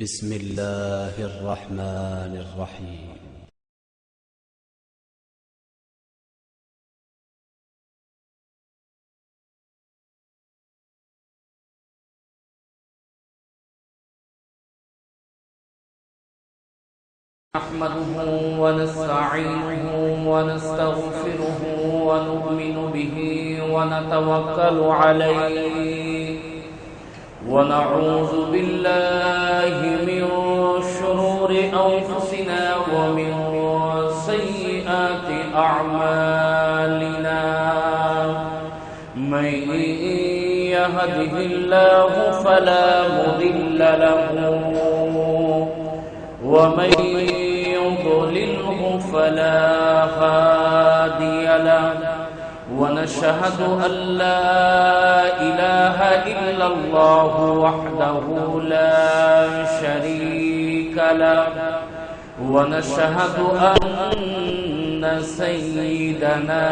بسم الله الرحمن الرحيم. نحمده ونستعينه ونستغفره ونؤمن به ونتوكل عليه ونعوذ بالله من شرور أنفسنا ومن سيئات أعمالنا. من يهده الله فلا مضل له ومن يضلله فلا هادي له. ونشهد أن لا إله إلا الله وحده لا شريك له. ونشهد أن سيدنا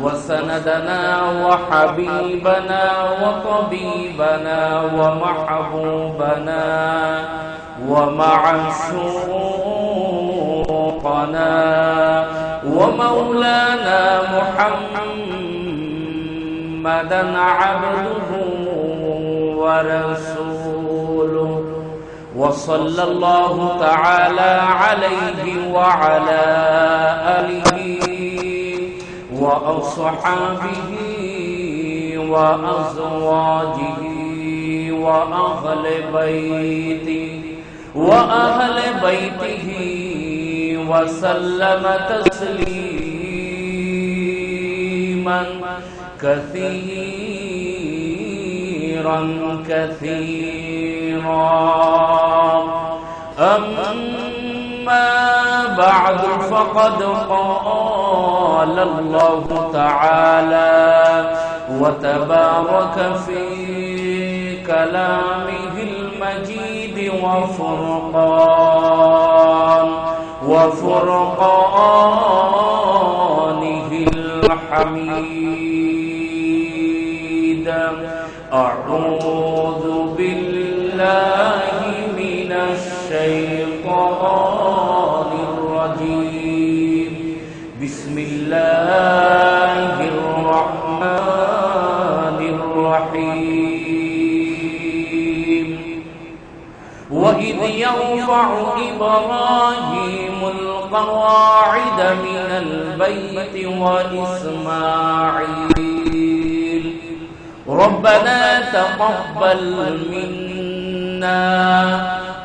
وسندنا وحبيبنا وطبيبنا ومحبوبنا ومعشوقنا ومولانا محمدا عبده ورسوله، وصلى الله تعالى عليه وعلى آله وأصحابه وأزواجه وأهل بيته وسلم تسليما كثيرا أما بعد، فقد قال الله تعالى وتبارك في كلامه المجيد وفرقانه الحميد. أعوذ بالله من الشيطان الرجيم. بسم الله الرحمن الرحيم. وإذ يرفع إبراهيم القواعد من البيت وإسماعيل ربنا تقبل منا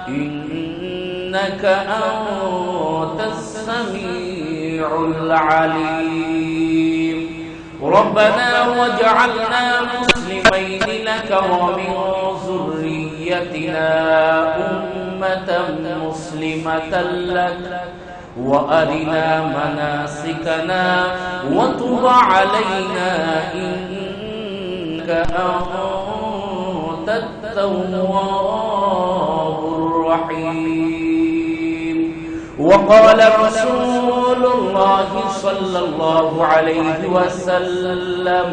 إنك أنت السميع العليم. ربنا واجعلنا مسلمين لك ومن ذريتنا أمة مسلمة لك وأرنا مناسكنا وتب علينا إنك أنت التواب الرحيم. وقال رسول الله صلى الله عليه وسلم: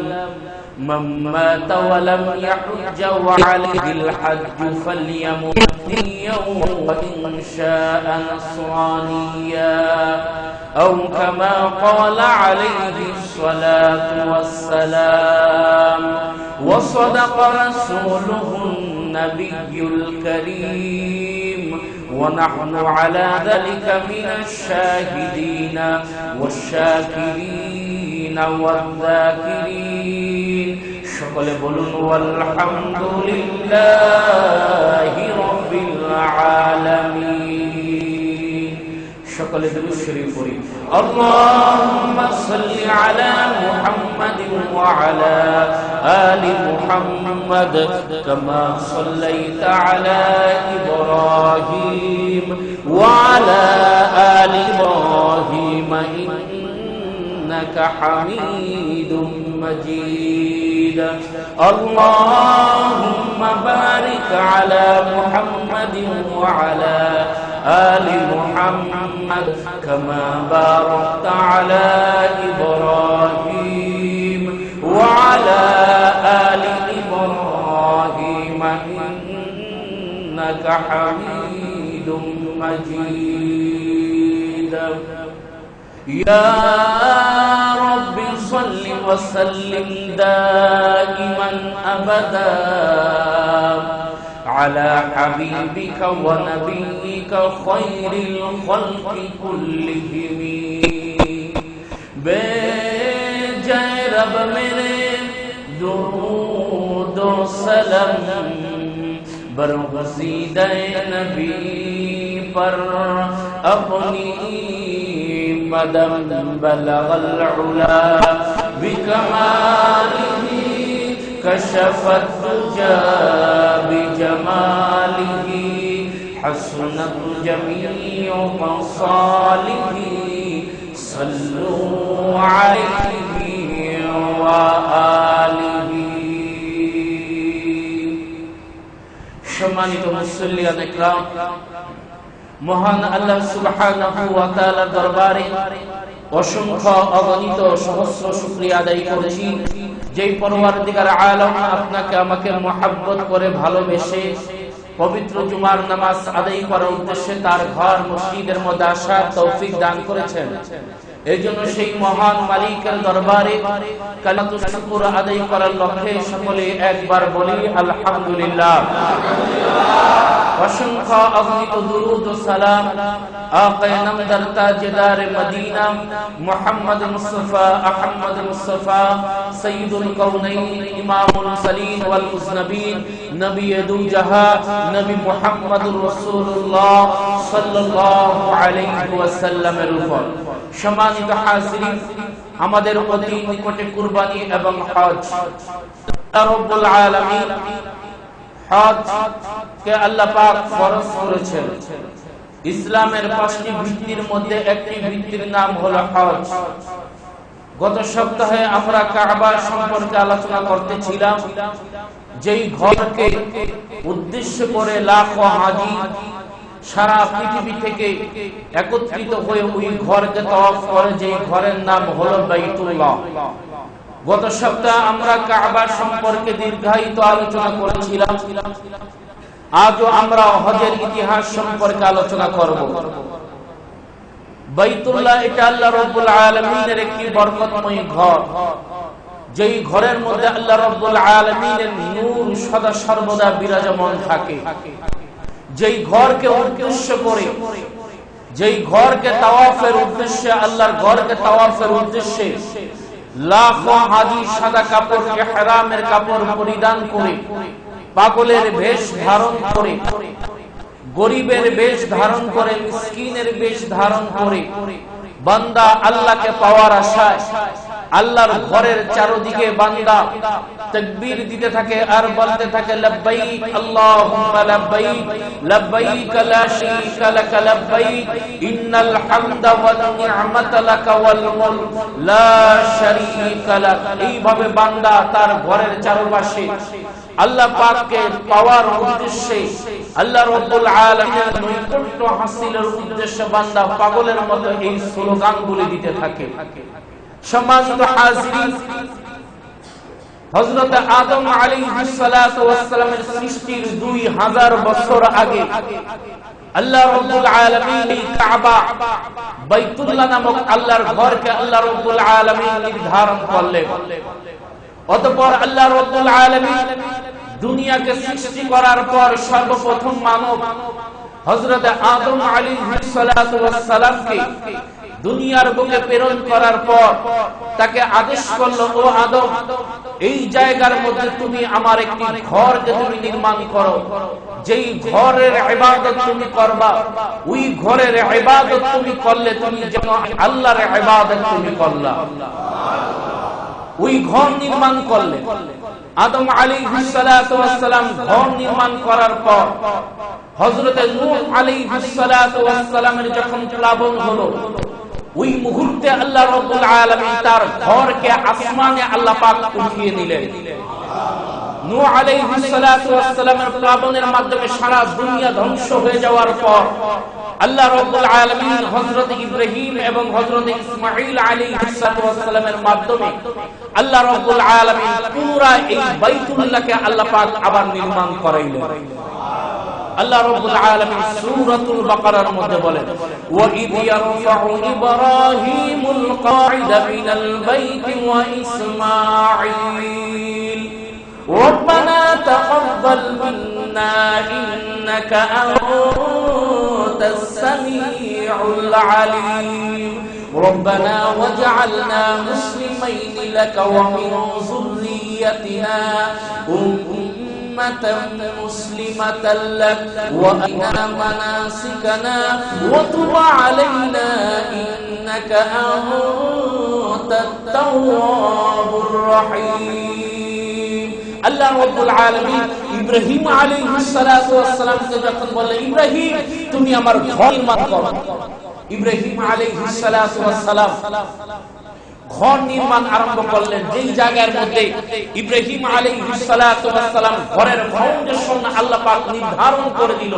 من مات ولم يحج وعليه الحج فليمت يوم وإن شاء نصرانيا، أو كما قال عليه الصلاة والسلام. وصدق رسوله النبي الكريم، ونحن على ذلك من الشاهدين والشاكرين والذاكرين. সকলে বলুন আলহামদুলিল্লাহি রাব্বিল আলামিন। সকলে দুরূদ শরীফ পড়ি। আল্লাহুম্মা সাল্লি আলা মুহাম্মাদিন ওয়া আলা আলি মুহাম্মাদ কামা সাল্লাইতা আলা ইব্রাহিম ওয়া আলা আলি ইব্রাহিম إنك حميد مجيد. اللهم بارك على محمد وعلى آل محمد كما باركت على إبراهيم وعلى آل إبراهيم إنك ইন্নাকা হামিদুম মাজিদ। ইয়া রাব্বি সাল্লি ওয়া সাল্লিম দাইমান আবাদা على حبيبك ونبيك خير الخلق كلهم बेजाए रब मेरे दुरूद व सलाम बरगुज़ीदा नबी पर अपनी कदम बलगल उला बिकमालिही कशफत दुजा बिजमालिही हसनत जमीउ मसालिही सल्लु अलैहि व आलिहि। সম্মানিত মুসল্লিয়ান ইকরাম, মহান আল্লাহ সুবহানাহু ওয়া তাআলার দরবারে অসংখ্য অগণিত সহস্র শুকরিয়া আদায় করছি, যেই পরওয়ারদিগার আলম আপনাকে আমাকে মুহাব্বত করে ভালোবেসে পবিত্র জুমার নামাজ আদায় করার উদ্দেশ্যে তার ঘর মসজিদের মধ্যে আসার তৌফিক দান করেছেন। এই জন্য সেই মহান মালিকের দরবারে কালিমাতুশ শুকর আদায় করার লক্ষ্যে সকলে একবার বলি আলহামদুলিল্লাহ। অসংখ্য অগণিত দুরূদ ও সালাম আকায়ে নামদার তাজদার মদিনা মুহাম্মদ মুস্তাফা আহমদ মুস্তাফা সাইয়্যিদুল কাউনাইন ইমামুল মুরসালিন ওয়াল মুজনবিন নবী দু জাহা নবী মুহাম্মদুর রাসূলুল্লাহ সাল্লাল্লাহু আলাইহি ওয়াসাল্লামের উপর। সম্মানিত হাজিরিন, আমাদের অতি নিকটে কুরবানি এবং হজ। আল্লাহ রাব্বুল আলামিন হজ কে আল্লাহ পাক ফরজ করেছেন। ইসলামের 5টি ভিত্তির মধ্যে একটি ভিত্তির নাম হলো হজ। গত সপ্তাহে আমরা কাবা সম্পর্কে আলোচনা করতেছিলাম, যেই ঘরকে উদ্দেশ্য করে লাখো হাজী সারা পৃথিবী থেকে একত্রিত হয়ে ওই ঘরকে তাওয়াফ করে, যেই ঘরের নাম হলো বাইতুল্লাহ। গত সপ্তাহে আমরা কাবা সম্পর্কে দীর্ঘায়িত আলোচনা করেছিলাম। আজও আমরা হজের ইতিহাস সম্পর্কে আলোচনা করব। বাইতুল্লাহ এটা আল্লাহ রাব্বুল আলামিনের একটি বরকতময় ঘর, যেই ঘরের মধ্যে আল্লাহ রাব্বুল আলামিনের নূর সদা সর্বদা বিরাজমান থাকে। যেই ঘরকে উদ্দেশ্য করে, যেই ঘরকে তাওয়াফের উদ্দেশ্যে, আল্লাহর ঘরকে তাওয়াফের উদ্দেশ্যে লাখো হাজী সাদা কাপড় ইহরামের কাপড় পরিধান করে, পাগলের বেশ ধারণ করে, গরিবের বেশ ধারণ করে, মিসকিনের বেশ ধারণ করে বান্দা আল্লাহকে পাওয়ার আশায় আল্লাহর ঘরের চারদিকে বান্দা তাকবীর দিতে থাকে আর বলতে থাকে লব্বাইক আল্লাহুম্মা লব্বাইক লব্বাইক লা শারীকা লাক লব্বাইক ইন্নাল হামদা ওয়ান নি'মাতা লাক ওয়াল মুলক লা শারীকা লাক। এইভাবে বান্দা তার ঘরের চারপাশে আল্লাহ পাককে পাওয়ার উদ্দেশ্যে, আল্লাহ রাব্বুল আলামিনের নৈকট্য হাসিলের উদ্দেশ্যে বান্দা পাগলের মতো এই স্লোগানগুলি দিতে থাকে। সম্মানিত হাজিরিন, হযরত আদম আলাইহিস সালাতু ওয়াস সালামের সৃষ্টির 2000 বছর আগে আল্লাহ রাব্বুল আলামিন এই কাবা বাইতুল্লাহ নামক আল্লাহর ঘরকে আল্লাহ রাব্বুল আলামিন নির্ধারণ করলেন। অতঃপর আল্লাহ রাব্বুল আলামিন দুনিয়াকে সৃষ্টি করার পর সর্বপ্রথম মানব হযরত আদম আলাইহিস সালাতু ওয়াস সালামকে দুনিয়ার বুকে প্রেরণ করার পর তাকে আদেশ করলো, ও আদম, এই জায়গার মধ্যে তুমি আমার একটি ঘরকে তুমি নির্মাণ করো। যেই ঘরের ইবাদত তুমি করবা, ওই ঘরের ইবাদত তুমি করলে তুমি যেন আল্লাহর ইবাদত তুমি করলা। ওই ঘর নির্মাণ করলে আদম আলাইহিস সালাতু ওয়াস সালাম ঘর নির্মাণ করার পর হযরত নূহ আলাইহিস সালাতু ওয়াস সালামের যখন প্লাবন হলো, ওই মুহূর্তে আল্লাহ রাব্বুল আলামিন তার ঘরকে আসমানে আল্লাহ পাক উঠিয়ে নিলেন। নূহ আলাইহিস সালাতু ওয়াস সালামের প্লাবনের মাধ্যমে সারা দুনিয়া ধ্বংস হয়ে যাওয়ার পর আল্লাহ রাব্বুল আলামিন হযরত ইব্রাহিম এবং হযরত ইসমাঈল আলাইহিস সালাতু ওয়াস সালামের মাধ্যমে আল্লাহ রাব্বুল আলামিন পুরা এই বাইতুল্লাহকে আল্লাহ পাক আবার নির্মাণ করাইলেন। আল্লাহ রাব্বুল আলামিন সূরাতুল বাকারার মধ্যে বলেন, ওয়া ইয ইয়ারফাউ ইব্রাহিমুল কাওয়াইদা মিনাল বাইতি ওয়া ইসমাঈল রব্বানা তাকাব্বাল মিন্না ইন্নাকা আনতাস সামিউল আলিম রব্বানা ওয়াজআলনা মুসলিমাইন লাকা ওয়া মিন যুররিয়্যাতিনা مسلمة لك وأرنا مناسكنا وتب علينا إنك أنت التواب الرحيم আল্লাহ রাব্বুল আলামিন ইব্রাহিম আলাইহিস সালাতু ওয়াস সালাম কে যখন বললেন, ইব্রাহিম তুমি আমার ঘর নির্মাণ করো, ইব্রাহিম আলাইহিস সালাতু ওয়াস সালাম ঘর নির্মাণ আরম্ভ করলেন। যেই জায়গার মধ্যে ইব্রাহিম আলাইহিস সালাতু ওয়াস সালাম ঘরের ফাউন্ডেশন আল্লাহ পাক নির্ধারণ করে দিল,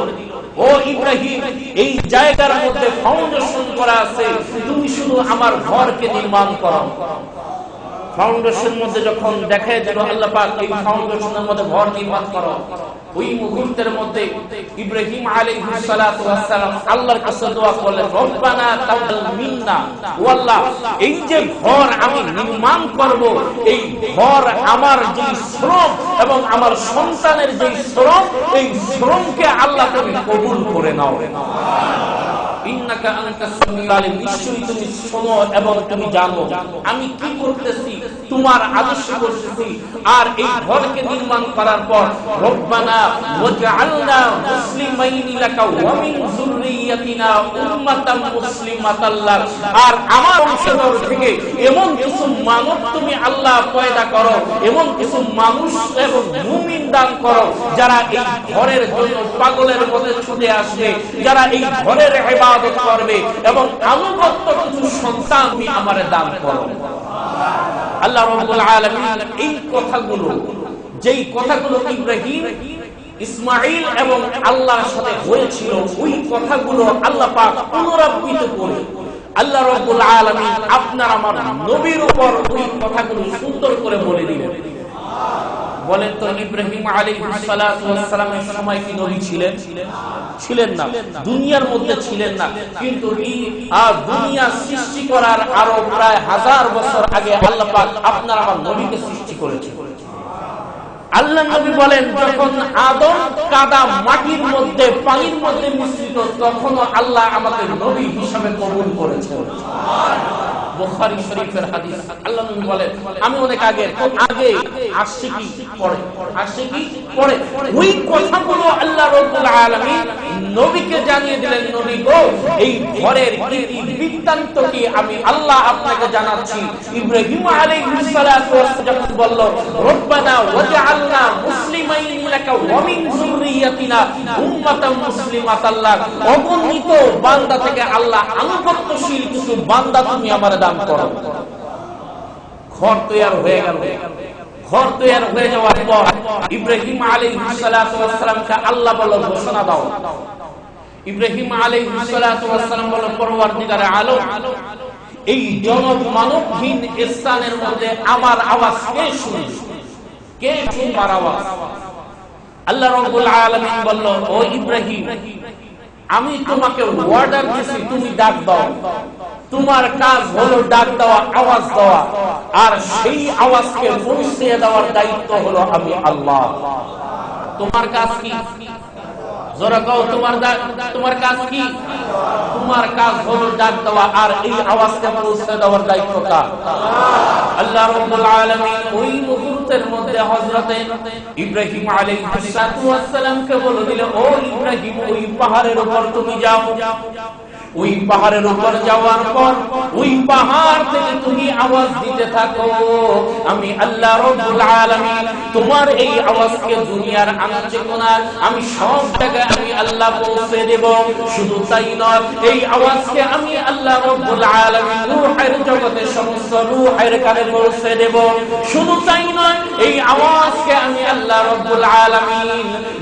ও ইব্রাহিম এই জায়গার মধ্যে ফাউন্ডেশন করা আছে, তুমি শুধু আমার ঘরকে নির্মাণ করো। ফাউন্ডেশন মধ্যে যখন দেখায় দিল আল্লাহ পাক এই ফাউন্ডেশনের মধ্যে ঘর নির্মাণ করো, ওই মুহূর্তের মধ্যে ইব্রাহিম আলাইহিস সালাতু ওয়াস সালাম আল্লাহর কাছে দোয়া করলেন, রব্বানা তাকাব্বাল মিন্না, ও আল্লাহ এই যে ঘর আমি নির্মাণ করব, এই ঘর আমার যে শ্রম এবং আমার সন্তানের যে শ্রম, এই শ্রমকে আল্লাহ তুমি কবুল করে নাও। ইন্নাকা আনতাস সামিউল আলিম, নিশ্চয়ই তুমি শোনো এবং তুমি জানো আমি কি করতেছি, তোমার আদেশ করতেছি। আর এই ঘরকে নির্মাণ করার পর রব্বানা ওয়াজআলনা মুসলিমাইন লাকা ওয়া মিন যুররিয়্যাতিনা উম্মাতান মুসলিমাতাল লাক, আর আমার বংশধর থেকে এমন কিছু মানব তুমি আল্লাহ পয়দা করো, এমন কিছু মানুষ এবং মুমিন দান করো যারা এই ঘরের জন্য পাগলের মতো ছুটে আসবে, যারা এই ঘরের ইবাদত করবে, এবং আনুগত্য কিছু সন্তান তুমি আমারে দান করো। আল্লাহ রাব্বুল আলামিন এই কথাগুলো, যেই কথাগুলো ইব্রাহিম, ইসমাঈল এবং আল্লাহর সাথে হয়েছিল, ওই কথাগুলো আল্লাহ পাক পুনরাবৃত্তি করে আল্লাহ রাব্বুল আলামিন আপনার আমার নবীর উপর ওই কথাগুলো সুন্দর করে বলে দিলেন। বলেন তো, ইব্রাহিম আলাইহিস সালাতু ওয়াস সালামের সময় কি নবী ছিলেন? ছিলেন না, দুনিয়ার মধ্যে ছিলেন না। কিন্তু এই দুনিয়া সৃষ্টি করার আরো প্রায় 1000 বছর আগে আল্লাহ পাক আপনার আমার নবীকে সৃষ্টি করেছেন। আল্লাহ নবী বলেন, যখন আদম কাদা মাটির মধ্যে পানির মধ্যে মিশ্রিত, তখনও আল্লাহ আমাকে নবী হিসাবে কবুল করেছেন। বুখারী শরীফের হাদিস। আল্লাহ নবী বলেন, আমি অনেক আগে আসছে কি পড়ে ওই কথাগুলো আল্লাহ রাব্বুল আলামিন নবীকে জানিয়ে দিলেন, নবী গো এই ঘরের বৃত্তান্ত কি আমি আল্লাহ আপনাকে জানাচ্ছি। ইব্রাহিম আলাইহিস সালাতু ওয়াস সালাম বলল, রব্বানা ওয়াজআলনা মুসলিমাইন লাকা ওয়া মিন যুররিয়্যাতিনা উম্মাতান মুসলিমাতাল লাক, অগণিত বান্দা থেকে আল্লাহ আনুগত্যশীল কিছু বান্দা তুমি আমারে দান করো। ঘর তৈরি হয়ে গেল। ঘর তৈরি হয়ে যাওয়ার পর ইব্রাহিম আলাইহিস সালাতু ওয়াস সালামকে আল্লাহ বলল, ঘোষণা দাও। ইব্রাহিম আলাইহিস সালাতু ওয়াস সালাম বলল, পরওয়ারদিগারে আলম, এই জনম মানবহীন স্থানের মধ্যে আমার আওয়াজ কে শুনবে? কে শুনবার আওয়াজ? আল্লাহ রাব্বুল আলামিন বলল, ও ইব্রাহিম, আমি তোমাকে অর্ডার দিয়েছি, তুমি ডাক দাও। তোমার কাজ হলো ডাক দেওয়া, আওয়াজ দেওয়া, আর সেই আওয়াজকে পৌঁছে দেওয়ার দায়িত্ব হলো আমি আল্লাহ। তোমার কাজ কি? জোরে কও, তোমার কাজ কি? তোমার কাজ হলো ডাক দেওয়া, আর এই আওয়াজকে পৌঁছে দেওয়ার দায়িত্ব কার? আল্লাহ রাব্বুল আলামিন ওই মুহূর্তের মধ্যে হযরতে ইব্রাহিম আলাইহিস সালামকে বলে দিল, ও ইব্রাহিম, ওই পাহাড়ের উপর তুমি যাও। ওই পাহাড়ের উপর যাওয়ার পর ওই পাহাড় থেকে তুমি আওয়াজ দিতে থাকো, আমি আল্লাহ রাব্বুল আলামিন তোমার এই আওয়াজকে দুনিয়ার আনাচে কোণায় আমি সব জায়গায় আমি আল্লাহ পৌঁছে দেব। শুধু তাই নয়, এই আওয়াজকে আমি আল্লাহ রাব্বুল আলামিন রূহের জগতে সমস্ত রূহের কানে পৌঁছে দেব। শুধু তাই নয়, এই আওয়াজকে আমি আল্লাহ রাব্বুল আলামিন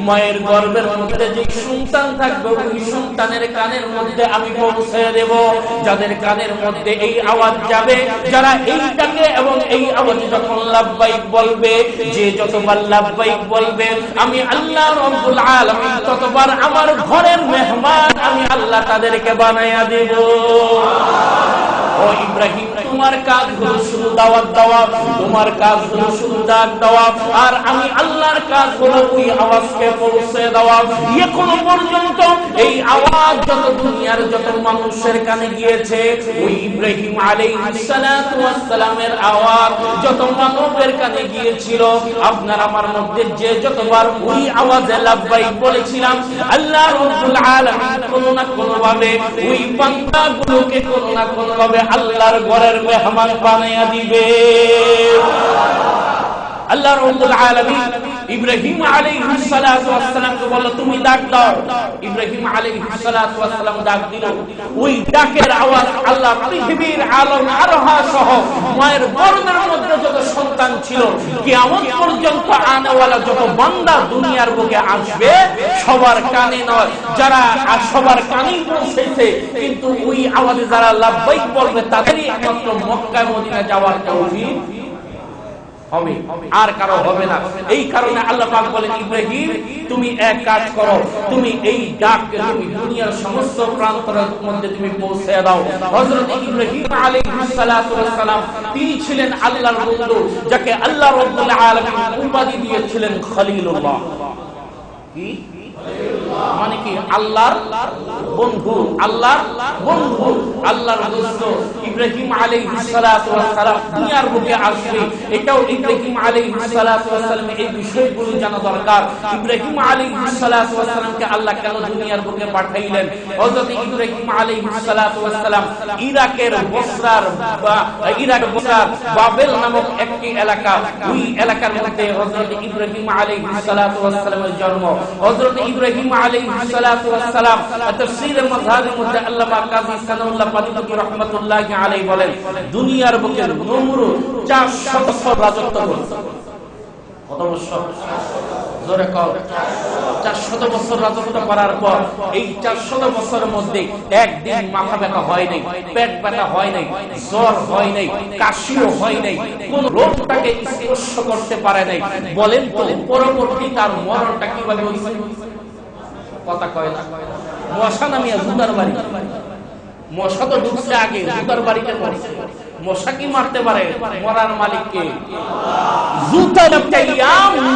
মায়ের গর্ভের মধ্যে যে সন্তান থাকবে, ওই সন্তানের কানের মধ্যে আমি পৌঁছে দেব। যাদের কানের মধ্যে এই আওয়াজ যাবে, যারা এইটাকে এবং এই আওয়াজ যখন লাব্বাইক বলবে, যে যতবার লাব্বাইক বলবে আমি আল্লাহ রাব্বুল আলামিন ততবার আমার ঘরের মেহমান আমি আল্লাহ তাদেরকে বানায়া দেব। ও ইব্রাহিম, তোমার কাজ হলো শুধু দাওয়াত দেওয়া, তোমার কাজ হলো শুধু ডাক দেওয়া, আর আমি আল্লাহর কাজ হলো ওই আওয়াজকে পৌঁছে দেওয়া। এখনো পর্যন্ত এই আওয়াজ যত দুনিয়ার যত মানুষের কানে গিয়েছে, ওই ইব্রাহিম আলাইহিস সালাতু ওয়াস সালামের আওয়াজ যত মানবের কানে গিয়েছিল, আপনার আমার মধ্যে যে যতবার ওই আওয়াজে লাব্বাইক বলেছিলাম, আল্লাহ রাব্বুল আলামিন কোনো না কোনো ভাবে ওই বান্দাগুলোকে কোনো না কোনো ভাবে আল্লাহর ঘরের মেহমান বানায়া দিবে। আল্লাহ রাব্বুল আলামিন ইব্রাহিম আলাইহিস সালাতু ওয়াস সালামকে বলল, তুমি ডাক দাও। ইব্রাহিম আলাইহিস সালাতু ওয়াস সালাম ডাক দিল। ওই ডাকের আওয়াজ আল্লাহ পৃথিবীর আলম আরহা সহ মায়ের গর্ভের মধ্যে যত সন্তান ছিল, কিয়ামত পর্যন্ত আনেওয়ালা যত বান্দা দুনিয়ার বুকে আসবে, সবার কানে নয়, যারা সবার কানেই পৌঁছেছে, কিন্তু ওই আওয়াজে যারা লাব্বাইক বলবে তাদেরই একমাত্র মক্কা মদিনা যাওয়ার তৌফিক হবে, আর কারো হবে না। এই কারণে আল্লাহ পাক বলেন, ইব্রাহিম তুমি এক কাজ করো, তুমি এই ডাককে তুমি দুনিয়ার সমস্ত প্রান্তরের মধ্যে তুমি পৌঁছে দাও। হযরত ইব্রাহিম আলাইহিস সালাতু ওয়াস সালাম তিনি ছিলেন আল্লাহর বন্ধু, যাকে আল্লাহ রাব্বুল আলামিন উপাধি দিয়েছিলেন খলিলুল্লাহ। কি মানে কি? আল্লাহর বন্ধু, আল্লাহর বন্ধু, আল্লাহর দোস্ত। ইব্রাহিম আলাইহিস সালাতু ওয়াস সালাম দুনিয়ার বুকে আসবে, এটাও ইব্রাহিম আলাইহিস সালাতু ওয়াস সালাম এই বিষয়গুলো জানা দরকার। ইব্রাহিম আলাইহিস সালাতু ওয়াস সালামকে আল্লাহ কেন দুনিয়ার বুকে পাঠাইলেন? হযরত ইব্রাহিম আলাইহিস সালাতু ওয়াস সালাম ইরাকের বসরার বাবেল নামক একটি এলাকা, ওই এলাকার মধ্যে হযরত ইব্রাহিম আলাইহিস সালাতু ওয়াস সালামের জন্ম। হযরত ইব্রাহিম আলাইহিস সালাতু ওয়াস সালাম তাফসীরে মাযহাবের মধ্যে আল্লামা কাজী সানাউল্লাহ পাদিলকি রাহমাতুল্লাহি আলাইহি বলেন, দুনিয়ার বুকে নমরুদ 400 বছর রাজত্ব করেছে। কত বছর? জোরে কও। 400 বছর রাজত্ব করার পর এই 400 বছরের মধ্যে একদিন মাথা ব্যথা হয় নাই, পেট ব্যথা হয় নাই, জ্বর হয় নাই, কাশিও হয় নাই, কোন রোগ তাকে স্পর্শ করতে পারে নাই। বলেন তো পরবর্তী তার মরণটা কিভাবে হয়েছে? কথা কয় না। মশা নামিয়া জুতার বাড়ি, মশা তো ঢুকছে আগে, জুতার বাড়িতে পড়ছে। মশা কি মারতে পারে? মরার মালিককে। জুতা লাগাইয়া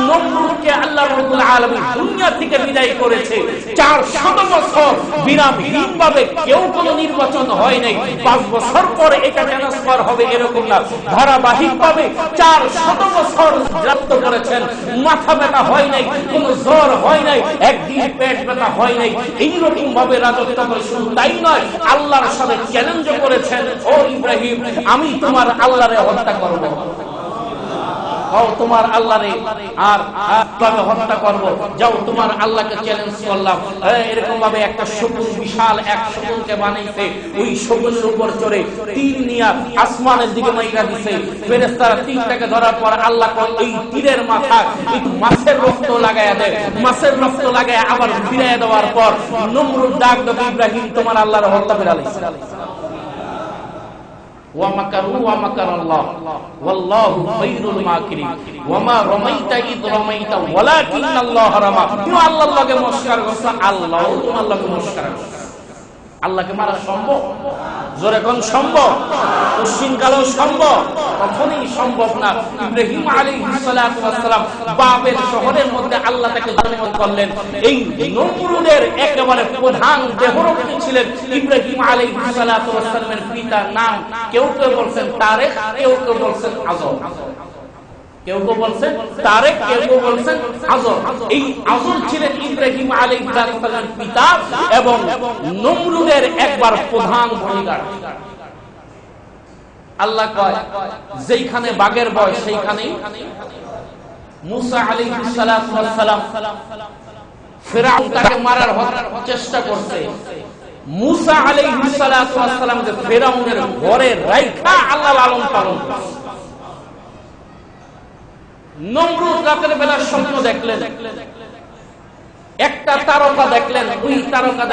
নমরুদকে আল্লাহ রাব্বুল আলামিন দুনিয়া থেকে বিদায় করেছে। 400 বছর বিরামহীনভাবে কেউ কোনো নির্বাচন হয় নাই। 5 বছর পরে এটা ট্রান্সফার হবে এরকম না, ধারাবাহিকভাবে 400 বছর রাজত্ব করেছেন। মাথা ব্যথা হয় নাই, কোনো জ্বর হয় নাই, একদিন পেট ব্যথা হয় নাই। এইরকম ভাবে রাজত্ব করে। শুধু তাই নয়, আল্লাহর সাথে চ্যালেঞ্জ করেছেন, ও ইব্রাহিম আমি তোমার আল্লাহরে হত্যা করব। তোমার আল্লাহরে আর কিভাবে হত্যা করব? যাও তোমার আল্লাহকে চ্যালেঞ্জ করলাম। এরকম ভাবে একটা শকুন, বিশাল এক শকুনকে বানাইছে, ওই শকুনের উপর চড়ে তীর নিয়ে আসমানের দিকে মাইরা দিছে। ফেরেশতারা তীরটাকে ধরার পর আল্লাহ কয় এই তীরের মাথা একটু মাছের রক্ত লাগায়া দেয়। মাছের রক্ত লাগায় আবার ফিরাইয়া দেওয়ার পর নমরুদ ডাক দেয়, ইব্রাহিম তোমার আল্লাহর হত্যা করে আলাইছে। وَمَكَرُوا وَمَكَرَ اللَّهُ وَاللَّهُ خَيْرُ الْمَاكِرِينَ وَمَا رَمَيْتَ إِذْ رَمَيْتَ وَلَكِنَّ اللَّهَ رَمَى। তুমি আল্লাহর লগে মস্কার করছো, আল্লাহও তোমার লগে মস্কার করছে। আল্লাহকে মারা সম্ভব? জোরে কোন সম্ভব? পশ্চিমকালেও সম্ভব? কখনোই সম্ভব না। ইব্রাহিম আলাইহিস সালাতু ওয়াস সালাম বাবেল শহরের মধ্যে আল্লাহ তাকে জন্ম করলেন। এই নমরুদের একেবারে প্রধান দেহরক্ষী ছিলেন ইব্রাহিম আলাইহিস সালাতু ওয়াস সালামের পিতার নাম কেউ কেউ বলছেন তারেক, কেউ কেউ বলছেন আজর। কেউ কেউ বলছেন তারেক, কেউ কেউ বলছেন আজর। এই আজর ছিলেন ইব্রাহিম আলাইহিস সালামের পিতা এবং নমরুদের একবার প্রধান বডিগার্ড। আল্লাহ কয় যেখানে বাঘের বয়স সেইখানেই মুসা আলাইহিস সালাতু ওয়াস সালাম ফিরআউন তাকে মারার চেষ্টা করতে, মুসা আলাইহিস সালাতু ওয়াস সালামকে ফিরআউনের ঘরে রাইখা আল্লাহ লালন পালন করেছে। নমরুদ রাতের বেলা স্বপ্ন দেখলেন একটা তারকা দেখলেন, ওই তারকা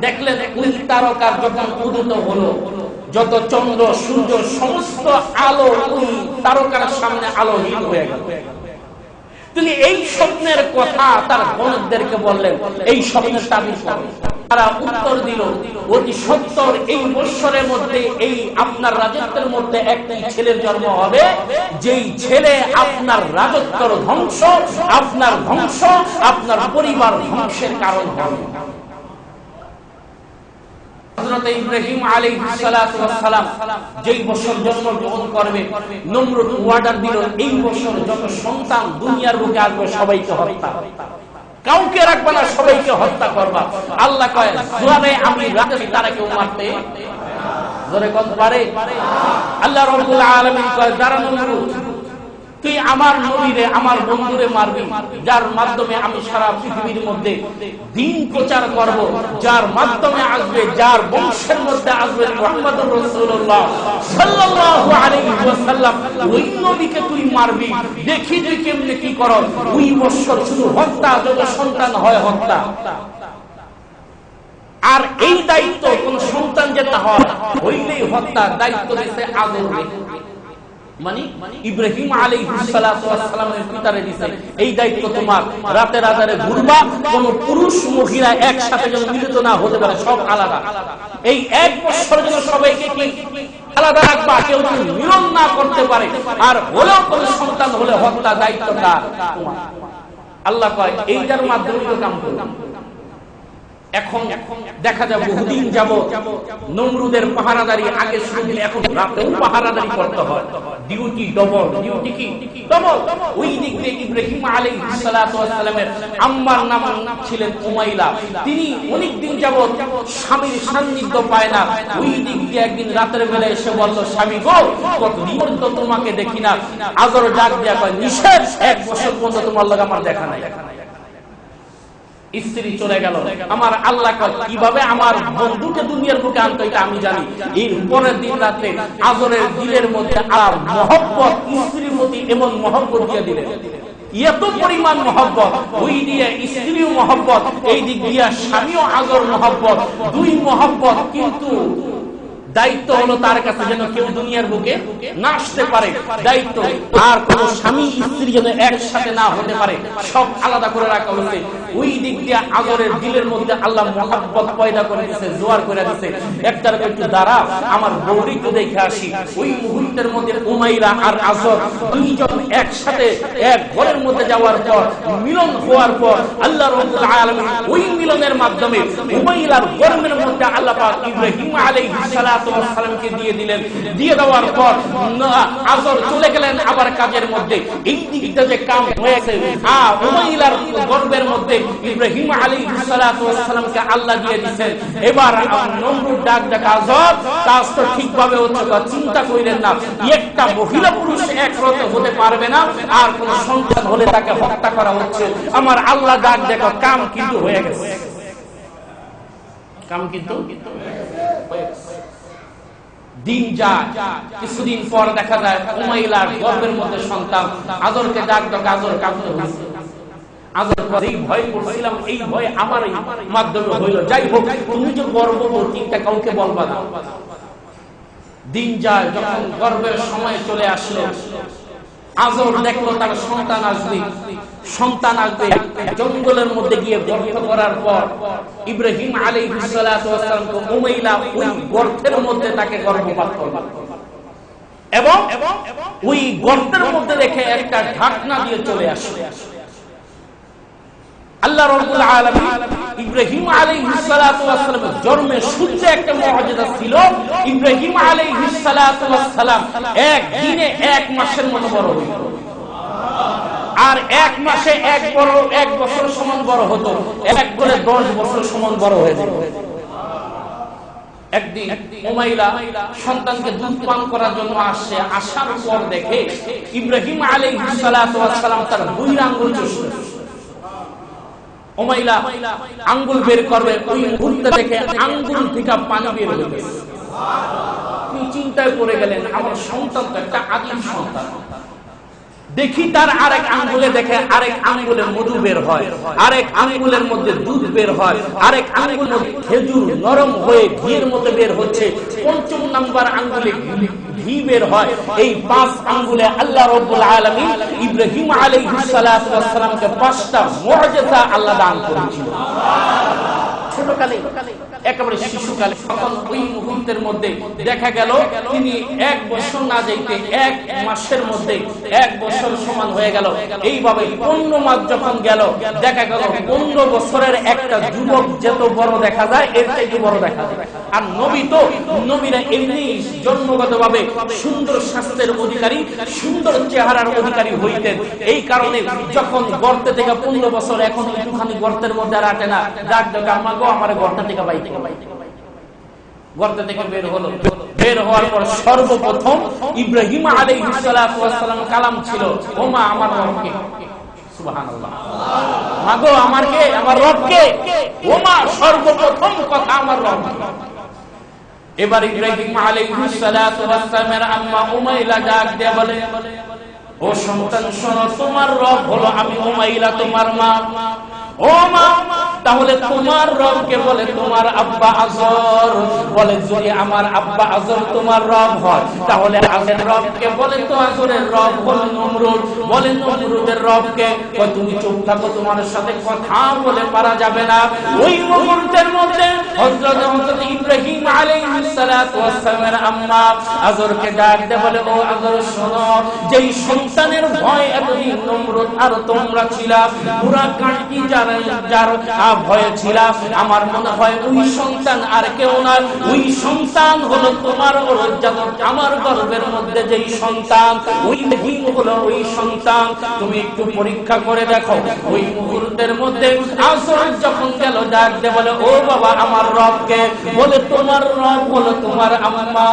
দেখলেন, ওই তারকার যখন উদিত হলো, যত চন্দ্র সূর্য সমস্ত আলো ওই তারকার সামনে আলোহীন হয়ে গেল। তিনি এই স্বপ্নের কথা তার বন্ধুদেরকে বললেন, এই স্বপ্নের তাবিজ করো। তারা উত্তর দিল, অতি সত্তর এই বৎসরের মধ্যে এই আপনার রাজত্বের মধ্যে একটি ছেলের জন্ম হবে, যেই ছেলে আপনার রাজত্বের ধ্বংস, আপনার ধ্বংস, আপনার পরিবার ধ্বংসের কারণ হবে। হযরত ইব্রাহিম আলাইহিস সালাতু ওয়াস সালাম যেই বছর জন্মগ্রহণ করবে, নমরুদ ওয়ার্ডার দিল, এই বছর যত সন্তান দুনিয়ার বুকে আসবে সবাইকে হত্যা, কাউকে রাখবে না, সবাইকে হত্যা করবা। আল্লাহ কয়, জোরে আমি রাখি তারা কেউ মারতে জোরে কোন পারে? আল্লাহ রাব্বুল আলামিন কয়, যারা নমরুদ তুই আমার নবীরে, আমার বন্ধুরে মারবি, যার মাধ্যমে আমি সারা পৃথিবীর মধ্যে দ্বীন প্রচার করব, যার মাধ্যমে আসবে, যার বংশের মধ্যে আসবে মুহাম্মদুর রাসূলুল্লাহ সাল্লাল্লাহু আলাইহি ওয়াসাল্লাম, ওই নবীকে তুই মারবি। দেখি তুই কেমনে কি করো। ওই বছর শুধু হত্যা, যত সন্তান হয় হত্যা। আর এই দায়িত্ব কোন সন্তান যেটা হয় হইলেই হত্যা, দায়িত্ব দিয়েছে আদর, মানে ইব্রাহিম আলাইহিস সালাতু ওয়াস সালামের পিতারে দিয়েছে, এই দায়িত্ব তোমার। রাতের আধারে ঘুরবা, কোন পুরুষ মহিলা একসাথে যেন মিলিত না হতে পারে, সব আলাদা। এই এক বছর যেন সবাইকে কি আলাদা রাখবা, কেউ যদি মিলন না করতে পারে, আর হলেও কোন সন্তান হলে হত্যা, দায়িত্বটা তোমার। আল্লাহ কয়, এইটার মাধ্যমে তো কাম করলাম। এখন দেখা যায় বহুদিন যাব নমরুদের পাহারাদারি আগে শুরু, এখন রাতেও পাহারাদারি করতে হয়, ডিউটি ডবল, ডিউটি কি ডবল। ওই দিক দিয়ে ইব্রাহিম আলাইহিস সালাতু ওয়াস সালামের আম্মার নাম ছিলেন উমাইলা, তিনি অনেক দিন যাব স্বামীর সান্নিধ্য পায় না। ওই দিক দিয়ে একদিন রাতের বেলা এসে বলল, স্বামী গো, কতদিন তো তোমাকে দেখি না। আজর ডাক দেয়া কয়, নিষেধ, এক বছর পর্যন্ত তোমার লগে আমার দেখা নাই। স্ত্রী চলে গেল। আমার আল্লাহ কিভাবে আমার বন্ধুকে দুনিয়ার বুকে আনতো এটা আমি জানি। এর পরের দিন রাতে আজরের দিলের মধ্যে আর মহব্বত, স্ত্রীর প্রতি এমন মহব্বত দিয়ে দিলেন, এত পরিমাণ মহব্বত, ওই দিয়ে স্ত্রীও মহব্বত, এই দিক দিয়ে স্বামীও আজর মহব্বত, দুই মহব্বত। কিন্তু দায়িত্ব হলো তার কাছে যেন কেউ দুনিয়ার বুকে না আসতে পারে, দায়িত্ব। আর কোন স্বামী স্ত্রী যেন একসাথে না হতে পারে, সব আলাদা করে রাখা হয়েছে। ওই দিক দিয়ে আজরের দিলের মধ্যে আল্লাহ মহব্বত পয়দা করে দিয়েছে, জোয়ার করে দিয়েছে। একটার একটু দ্বারা আমার বৌরিকে দেখে আসি। ওই মুহূর্তের মধ্যে উমাইরা আর আজর দুইজন একসাথে এক ঘরের মধ্যে যাওয়ার পর, মিলন হওয়ার পর আল্লাহ রাব্বুল আলামিন ওই মিলনের মাধ্যমে উমাইরার গর্ভের মধ্যে আল্লাহ পাক ইব্রাহিম আলাইহিস সালাতু ওয়াস সালামকে দিয়ে দিলেন। দিয়ে দেওয়ার পর আজর চলে গেলেন আবার কাজের মধ্যে। এই দিকটা যে কাম হয়েছে, উমাইরার গর্ভের মধ্যে ইব্রাহিম আলাইহিস সালাতু ওয়াস সালামকে আল্লাহ দিয়ে দিয়েছেন। এবার নমরুদ ডাক আজর, কাজ তো ঠিকভাবে হচ্ছে, চিন্তা কইলেন না, একটা মহিলা পুরুষ একরতে হতে পারবে না, আর কোন সন্তান হলে তাকে হত্যা করা হচ্ছে। আমার আল্লাহ ডাক দেখো, কাম কিন্তু হয়ে গেছে, কাম কিন্তু হয়ে গেছে। দিন যায়, কিছুদিন পর দেখা যায় উমাইলার গর্ভের মধ্যে সন্তান। আজরকে ডাক দাও, আজর কাঁদতে হয়েছে। আজর এই ভয় করছিলাম, এই ভয় আমার মাধ্যমে হইল। যাই হোক, তুমি যে গর্ভবতী এটা কাউকে বলবা না। দিন যায়, যখন গর্ভের সময় চলে আসলো, আজর দেখলো তার সন্তান আসবে, সন্তান আসবে। জঙ্গলের মধ্যে গিয়ে গর্ত করার পর ইব্রাহিম আলাইহিস সালাতু ওয়াস সালামকে উমাইলা ওই গর্তের মধ্যে তাকে গর্ভপাত করল, এবং ওই গর্তের মধ্যে রেখে একটা ঢাকনা দিয়ে চলে আসলো। আল্লাহ রাব্বুল আলামিন ইব্রাহিম আলাইহিস সালাতু ওয়াস সালামের জন্মের সূত্রে একটা মুআজিজা ছিল। ইব্রাহিম আলাইহিস সালাতু ওয়াস সালাম এক দিনে 1 মাসের মতো বড় হইল, আর 1 মাসে এক বছর সমান বড় হতো, এক করে 10 বছর সমান বড় হয়ে যেত। একদিন উমাইলা সন্তানকে দুধ পান করার জন্য আসছে। আসার পর দেখে ইব্রাহিম আলাইহিস সালাতু ওয়াস সালাম তার 2 আঙ্গুল চুষছে। উমাইলা আঙ্গুল বের করবে, ওই মুহূর্তে দেখে আঙ্গুল থেকে পানি বের হয়ে গেছে। তিনি চিন্তায় পড়ে গেলেন, আমার সন্তান তো একটা আদিম সন্তান, দেখি তার আরেক আঙ্গুলে দেখে আরেক আঙ্গুলে মধু বের হয়, আরেক আঙ্গুলের মধ্যে দুধ বের হয়, আরেক আঙ্গুলের মধ্যে খেজুর নরম হয়ে ঘিয়ের মধ্যে বের হচ্ছে, পঞ্চম নাম্বার আঙ্গুলে ঘি বের হয়। এই 5 আঙ্গুলে আল্লাহ রাব্বুল আলামিন ইব্রাহিম আলাইহিস সালাতু ওয়াস সালামকে 5টা মুআজিজা আল্লাহ দান করেছিল। ছোটকালে একেবারে শিশুকালে, তখন ওই মুহূর্তের মধ্যে দেখা গেল তিনি 1 বছর না যাইতে 1 মাসের মধ্যে 1 বছর সমান হয়ে গেল। এইভাবে 15 মাস যখন গেল, দেখা গেল 15 বছরের একটা যুবক যত বড় দেখা যায় এর থেকে বড় দেখা যায়। আর নবীরা এমনি জন্মগতভাবে সুন্দর স্বাস্থ্যের অধিকারী, সুন্দর চেহারার অধিকারী হইতেন। এই কারণে যখন গর্তে থেকে 15 বছর, এখন একটুখানি গর্তের মধ্যে আর আটে না, ডাক ডাক আমাকে আমার গর্তে থেকে বাইতে, গর্ত থেকে বের হলো। বের হওয়ার পর সর্বপ্রথম ইব্রাহিম আলাইহিস সালাতু ওয়াস সালাম কালাম ছিল, ও মা আমার রবকে, সুবহানাল্লাহ, মাগো আমারকে, আমার রবকে, ও মা সর্বপ্রথম কথা আমার রবকে। এবার ইব্রাহিম আলাইহিস সালাতু ওয়াস সালামের আম্মা উমাইলা ডাক দিয়ে বলে, ও সন্তান শোনো, তোমার রব হলো আমি উমাইলা, তোমার মা। ও মা, তাহলে তোমার রবকে বলে তোমার আব্বা আজর, বলে যদি আমার আব্বা আজর তোমার রব হয়, তাহলে আজরের রবকে বলে তো আজরের রব হলো নমরুদ, বলে নমরুদের রবকে। তুমি চুপ থাকো, তোমার সাথে কথা বলে পারা যাবে না। ওই মুহূর্তের মধ্যে হযরত ইব্রাহিম আলাইহিস সালাতু ওয়াস সালামের আম্মা আজরকে ডাক দিয়ে বলে, ও আজর শোনো, যেই সন্তানের ভয় এতদিন নমরুদ আর তোমরা ছিলা, পুরা কাঁটি যার ভয়ে ছিল, আমার মনে হয় ওই সন্তান আর কেউ না, ওই সন্তান হলো তোমার আমার গর্ভের মধ্যে যেই সন্তান, ওই হলো ওই সন্তান। তুমি একটু পরীক্ষা করে দেখো। ওই মুহূর্তের মধ্যে আসর যখন গেল, ডাক দে বলে, ও বাবা আমার রবকে, বলে তোমার রব হলো তোমার আম্মা,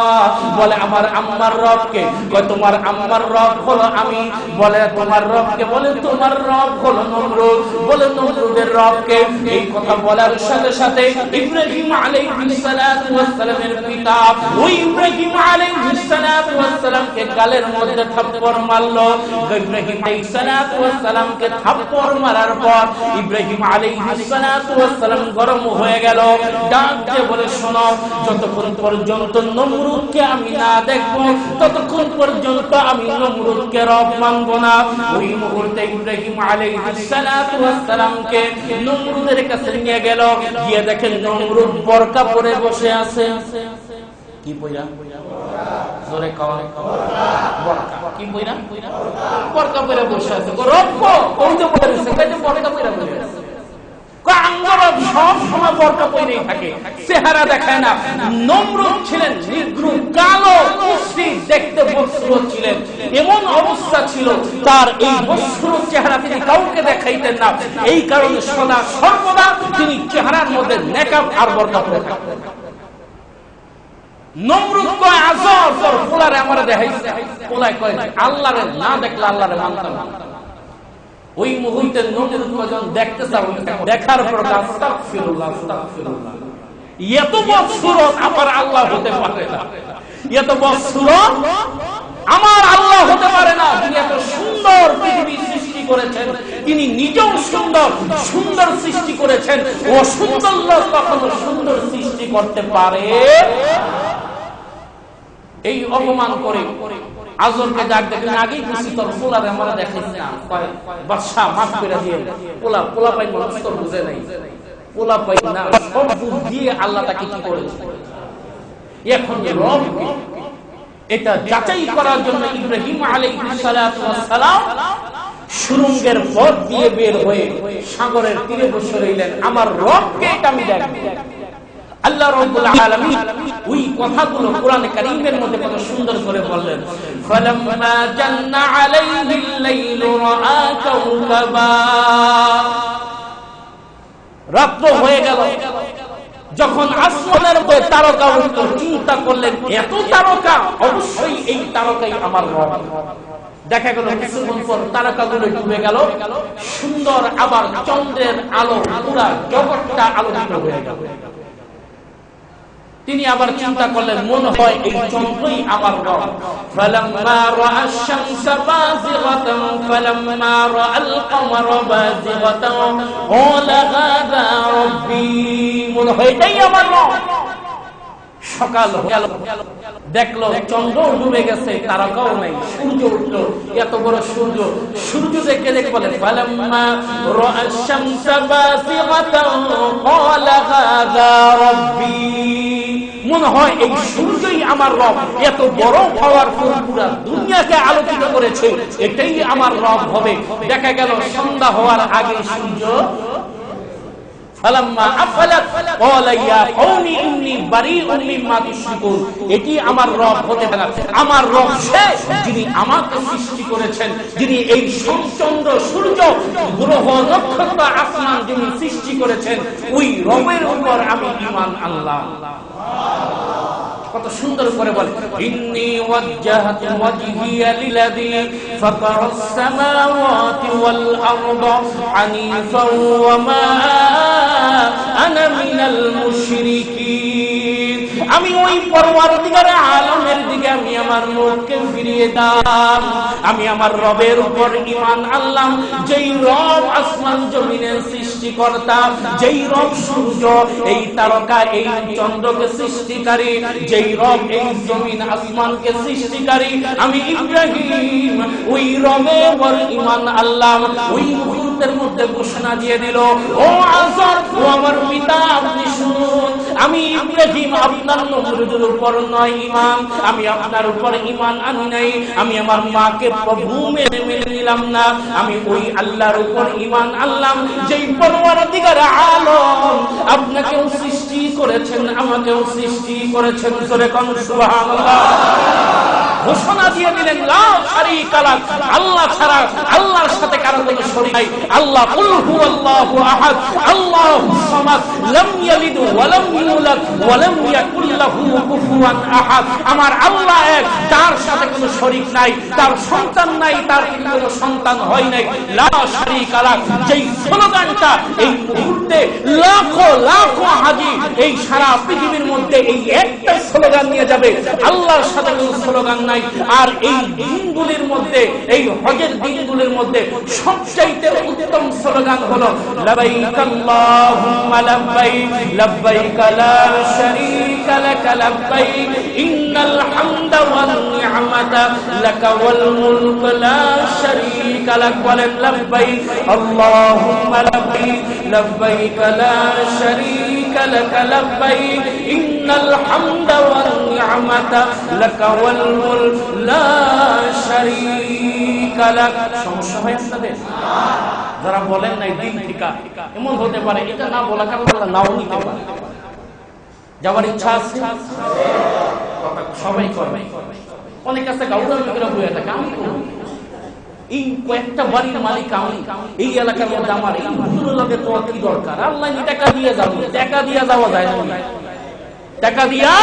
বলে আমার আম্মার রবকে, তোমার আম্মার রব হলো আমি, বলে তোমার রবকে, বলে তোমার রব হলো নমরুদ, বলে নমরুদের রবকে। এই কথা বলার সাথে সাথে ইব্রাহিম আলাইহিস সালাতু ওয়াস সালামের পিতা ওই ইব্রাহিম আলাইহিস সালাতু ওয়াস সালামকে গালের মধ্যে থাপ্পড় মারলো। ইব্রাহিম আলাইহিস সালাতু ওয়াস সালামকে থাপ্পড় মারার পর ইব্রাহিম আলাইহিস সালাতু ওয়াস সালাম গরম হয়ে গেল, ডাক দিয়ে বলে, শোনো, যতক্ষণ পর্যন্ত নমরুদকে আমি না দেখব, ততক্ষণ পর্যন্ত আমি নমরুদকে রব মানব না। ওই মুহূর্তে ইব্রাহিম আলাইহিস সালাতু ওয়াস সালামকে নমরুদের কাছে নিয়ে গেল, গিয়ে দেখেন নমরুদ বোরকা পরে বসে আছে। কি পয়রা? জোরে কও। বোরকা। কি পয়রা? বোরকা পরে বসে আছে। রব্ব ওই তো বলেছে, কইতে বোরকা পরে বসে আছে। আঙ্গরব সব সময় বোরকা পরেই থাকে, চেহারা দেখায় না। নমরুদ ছিলেন নিগ্রু, কালো, কুৎসি, দেখতে বস্ত্র ছিলেন। এমন অবস্থা ছিল তার এই বস্ত্র চেহারা তিনি কাউকে দেখাইতেন না। এই কারণে সদা সর্বদা তিনি চেহারার মধ্যে নেকাব আর বোরকা পরে থাকতেন। নমরুদ কয়, আজব তোর পোলারে আমারে দেখাইছে। পোলায় কয়, আল্লাহরে না দেখলে আল্লাহরে মানতাম না। ওই মুহূর্তে নমরুদ যখন দেখতে চাও, দেখার পর আস্তাগফিরুল্লাহ, আস্তাগফিরুল্লাহ, এত বড় সুরত আমার আল্লাহ হতে পারে না, এত বড় সুরত আমার আল্লাহ হতে পারে না। তিনি এত সুন্দর পৃথিবী সৃষ্টি করেছেন, তিনি নিজেও সুন্দর, সুন্দর সৃষ্টি করেছেন। ও সুন্দর লোক কখনো সুন্দর সৃষ্টি করতে পারে? এই অপমান করে আজরকে ডাক দেখেন, আগেই খুশি তোর পোলারে আমরা দেখাইছি না, বাদশা মাফ করে দিয়ে, পোলা পাই মানুষ তো বুঝে নাই, পোলা পাই না, সব বুঝ দিয়ে আল্লাহ তাকে কি করেছে। এখন রব এটা যাচাই করার জন্য ইব্রাহিম আলাইহিস সালাতু ওয়াস সালাম সুরঙ্গের পথ দিয়ে বের হয়ে সাগরের তীরে বসে রইলেন, আমার রবকে এটা আমি দেখব। আল্লাহ রাব্বুল আলামিন ওই কথাগুলো কোরআনে কারীমের মধ্যে কত সুন্দর করে বললেন, ফালাম্মা জান্না আলাইহিল লাইলু রাআ কাওকাবা, রাত হয়ে গেল যখন আসমানের উপরে তারকা উঠল, চিন্তা করলেন এত তারকা, অবশ্যই এই তারকাই আমার রব। দেখা গেল কিছুক্ষণ পর তারকাগুলো ডুবে গেল, সুন্দর আবার চন্দ্রের আলো পুরা জগৎটা আলোকিত হয়ে গেল। তিনি আবার চিন্তা করলেন, মনে হয় এই চন্দ্রই আমার রব। ফালাম্মা রাআ আশ-শামসা বাযিগাতান ফালাম্মা রাআ আল-কমারা বাযিগাতান ক্বালা হাযা রাব্বী, মনে হয় এটাই আমার রব। সকাল হলো, দেখলো চন্দ্র ডুবে গেছে, তারকাও নাই, সূর্য উঠলো, এত বড় সূর্য। সূর্য দেখে বলে ফালাম্মা রাআ আশ-শামসা বাযিগাতান ক্বালা হাযা রাব্বী, মনে হয় এই সূর্যই আমার রব, এত বড় পাওয়ারফুল, পুরো দুনিয়াকে আলোকিত করেছে, এটাই আমার রব হবে। দেখা গেল সন্ধ্যা হওয়ার আগে সূর্য ফালাম্মা আফলাত ক্বালা ইয়া কওমি ইন্নী বারীউম মিম্মা তুশরিকুন, এটি আমার রব হতে পারে। আমার রব সে যিনি আমাকে সৃষ্টি করেছেন, যিনি এই চন্দ্র সূর্য গ্রহ নক্ষত্র আসমান যিনি সৃষ্টি করেছেন, ওই রবের উপর আমি ঈমান আনলাম। কত সুন্দর করে বলে, ইন্নী ওয়াজ্জাহতু ওয়াজহিয়া লিল্লাযী ফাতারাস সামাওয়াতি ওয়াল আরদা হানিফান ওয়া মা আনা মিনাল মুশরিকিন, আমি ওই পরওয়ারদিগার আলমের দিকে আমি আমার মুখকে ফিরিয়ে দাম। আমি আমার রবের উপর ঈমান আনলাম, যেই রব আসমান জমিনের সৃষ্টিকর্তা, যেই রব সূর্য, এই তারকা, এই চন্দ্রকে সৃষ্টিকারী, যেই রব এই জমিন আসমানকে সৃষ্টিকারী, আমি ইব্রাহিম ওই রবের ঈমান আনলাম। ওই মুহূর্তের মধ্যে ঘোষণা দিয়ে দিল, ও আযর, ও আমার পিতা, আপনি শুনুন, আমি ইব্রাহিম আপনার নমরুদের উপর নয় ঈমান, আমি আপনার উপর ঈমান আনি নাই, আমি আমার মাকে প্রভু মেনে নিলাম না, আমি ওই আল্লাহর উপর ঈমান আনলাম, যেই পরওয়ারদিগার আলম আপনাকেও সৃষ্টি করেছেন, আমাকেও সৃষ্টি করেছেন। সূরা কোন সুবহানাল্লাহ। ঘোষণা দিয়ে দিলেন, লা শারীকা লাহ, আল্লাহ ছাড়া আল্লাহর সাথে কারো কোনো শরীক নাই। আল্লাহ কুল হুয়াল্লাহু আহাদ আল্লাহুস সামাদ লাম ইয়ালিদ ওয়া লাম ইউলাদ ওয়া লাম ইয়াকুল লাহু কুফুয়ান আহাদ, আমার আল্লাহ এক, তার সাথে কোনো শরীক নাই, তার সন্তান নাই, তার কোনো সন্তান হয় নাই। লা শারীকা লাহ, যেই স্লোগানটা এই মুহূর্তে লাখো লাখো হাজী এই সারা পৃথিবীর মধ্যে এই একটা স্লোগান নিয়ে যাবে, আল্লাহর সাথে কোনো স্লোগান নাই। আর এই দিনগুলির মধ্যে, এই হজের দিনগুলির মধ্যে সবচাইতে উত্তম স্লোগান হলো লাবাইক আল্লাহুম্মা লাব্বাইক লাব্বাইক লা শারীকা লাক লাব্বাইক ইন্নাল হামদা ওয়ান নি'মাতা লাকা ওয়াল মুলক লা শারীকা লাক। বলেন লাব্বাইক আল্লাহুম্মা লাব্বাইক লাব্বাইক লা শারীকা লাক লাব্বাইক ইন্নাল হামদা ওয়ান নি'মাতা লাকা ওয়াল মুলক লা শারীকা লাক। সমস্যা হয় আপনাদের? যারা বলেন নাই দিন ঠিকা, এমন হতে পারে এটা না বলা কারণ আল্লাহ নাও নিতে পারে। যাওয়ার ইচ্ছা আছে, সবাই করবে। অনেক কাছে গাউরামি করে বইয়া থাকে, আমি এই কয়েকটা বাড়ির মালিক আমি, এই এলাকার মধ্যে আমার এই হুজুরের লগে তো কি দরকার, আল্লাহ টাকা দিয়ে যাবো, টাকা দিয়ে যাওয়া যায় না, টাকা দিয়া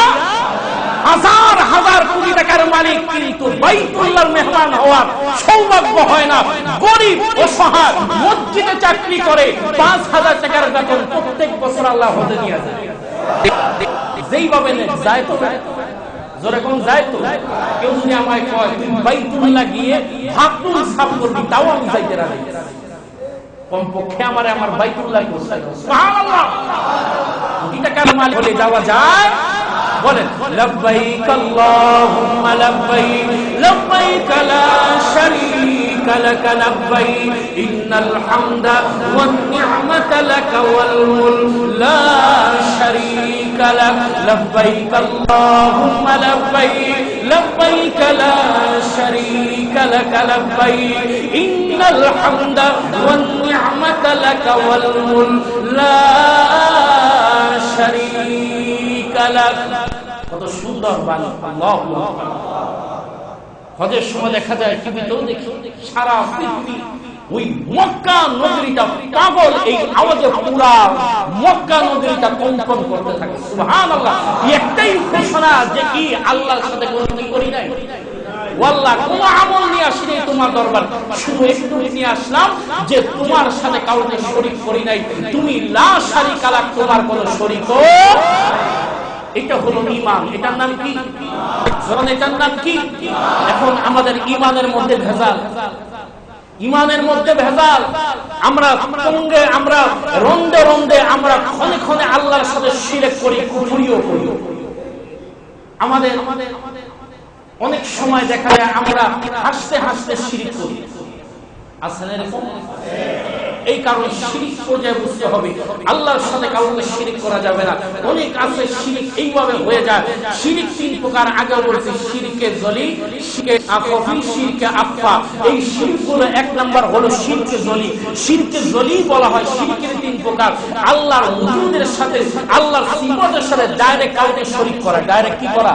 হাজার হাজার কোটি টাকার মালিক, কিন্তু বাইতুল্লাহর মেহমান হওয়ার সৌভাগ্য হয় না। গরিব অসহায় মসজিদে চাকরি করে ৫,০০০ টাকার বেতন প্রত্যেক বছর আল্লাহ হজে নিয়ে যায়। যেইভাবে যায় তো জোরে কোন যায় তো, কেউ যদি আমায় কয় তুমি বাইতুল্লাহ গিয়ে হাতুল সাফ করবি, তাও আমি যাইতে রাজি। কমপক্ষে আমার বাইতুল্লাহ সুবহানাল্লাহ কোটি টাকার মালিক হলে যাওয়া যায়। বলেন লাব্বাইক আল্লাহুম্মা লাব্বাইক লাব্বাইক লা শারীকা লাক লাব্বাইক ইন্নাল হামদা ওয়ান নি'মাতা লাকা ওয়াল মুলক লা শারীকা লাক লাব্বাইক আল্লাহুম্মা লাব্বাইক লাব্বাইক লা শারীকা লাক লাব্বাইক ইন্নাল হামদা ওয়ান নি'মাতা লাকা ওয়াল মুলক লা শারীকা লাক। কত সুন্দর বাণী। আল্লাহু আকবার। হজের সময় দেখা যায় টিভিতেও দেখি সারা পৃথিবী ওই মক্কা নগরীটা পাগল, এই আওয়াজে পুরা মক্কা নগরীটা কম্পন করতে থাকে। সুবহানাল্লাহ। একটাই ঘোষণা যে কি আল্লাহর সাথে কোনো করি নাই, ওয়াল্লাহ কোন আমল নিয়ে আসিনি তোমার দরবার, শুধু একটু নিয়ে আসলাম যে তোমার সাথে কাউকে শরীক করি নাই, তুমি লা শারীকা লাক, তোমার কোনো শরীক। এটা হলো ঈমান। এটার নাম কি? এটার নাম কি? এখন আমাদের ঈমানের মধ্যে ভেজাল, ঈমানের মধ্যে ভেজাল। আমরা সঙ্গে আমরা রন্দে রন্দে আমরা ক্ষণে ক্ষণে আল্লাহর সাথে শিরক করি, কুফরিও করি। আমাদের অনেক সময় দেখা যায় আমরা হাসতে হাসতে শিরক করি। আসলে এরকম এই কারণে শিরক পর্যায়ে বুঝতে হবে আল্লাহর সাথে কাউকে শিরক করা যাবে না। অনেক আছে শিরক এইভাবে হয়ে যায়। শিরক তিন প্রকার, আগে বলছি শিরকে জলি, শিরকে আখফি, শিরকে আকফা। এই শিরকগুলো এক নাম্বার হলো শিরকে জলি। শিরকে জলি বলা হয় শিরকের তিন প্রকার। আল্লাহর ওজুদের সাথে, আল্লাহর সিফাতের সাথে ডাইরেক্ট কাউকে শরীক করা। ডাইরেক্ট কি করা?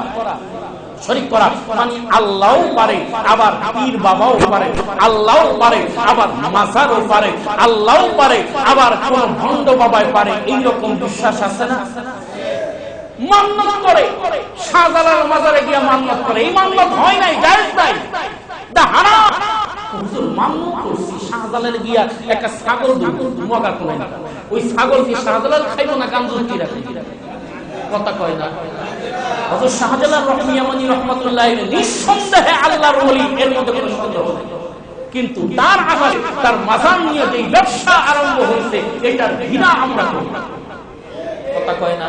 শরীক করা। মানে আল্লাহও পারে, আবার পীর বাবাও পারে, আল্লাহও পারে, আবার মাজারও পারে, আল্লাহও পারে, আবার কোন ভণ্ড বাবাই পারে। এইরকম বিশ্বাস আছে না? মান্নত করে, শাহজালাল মাজারে গিয়া মান্নত করে। এই মান্নত হয় নাই, জায়েজ নাই, এটা হারাম। হুজুর মান্নত করছি শাহজালালে গিয়া একটা ছাগল দুধ মগা করে, ওই ছাগল কি শাহজালাল খাইবো না গাঞ্জুর কি রাখে? কথা কয় না। হযরত শাহজালাল রহমিয়ামানি রাহমাতুল্লাহ নিঃসন্দেহে আল্লাহর ওলি, এর মধ্যে কোনো সন্দেহ নেই। কিন্তু তার আগে তার মাজার নিয়ে যে ব্যবসা আরম্ভ হয়েছে, এটার ঘৃণা আমরা করি। কথা কয় না।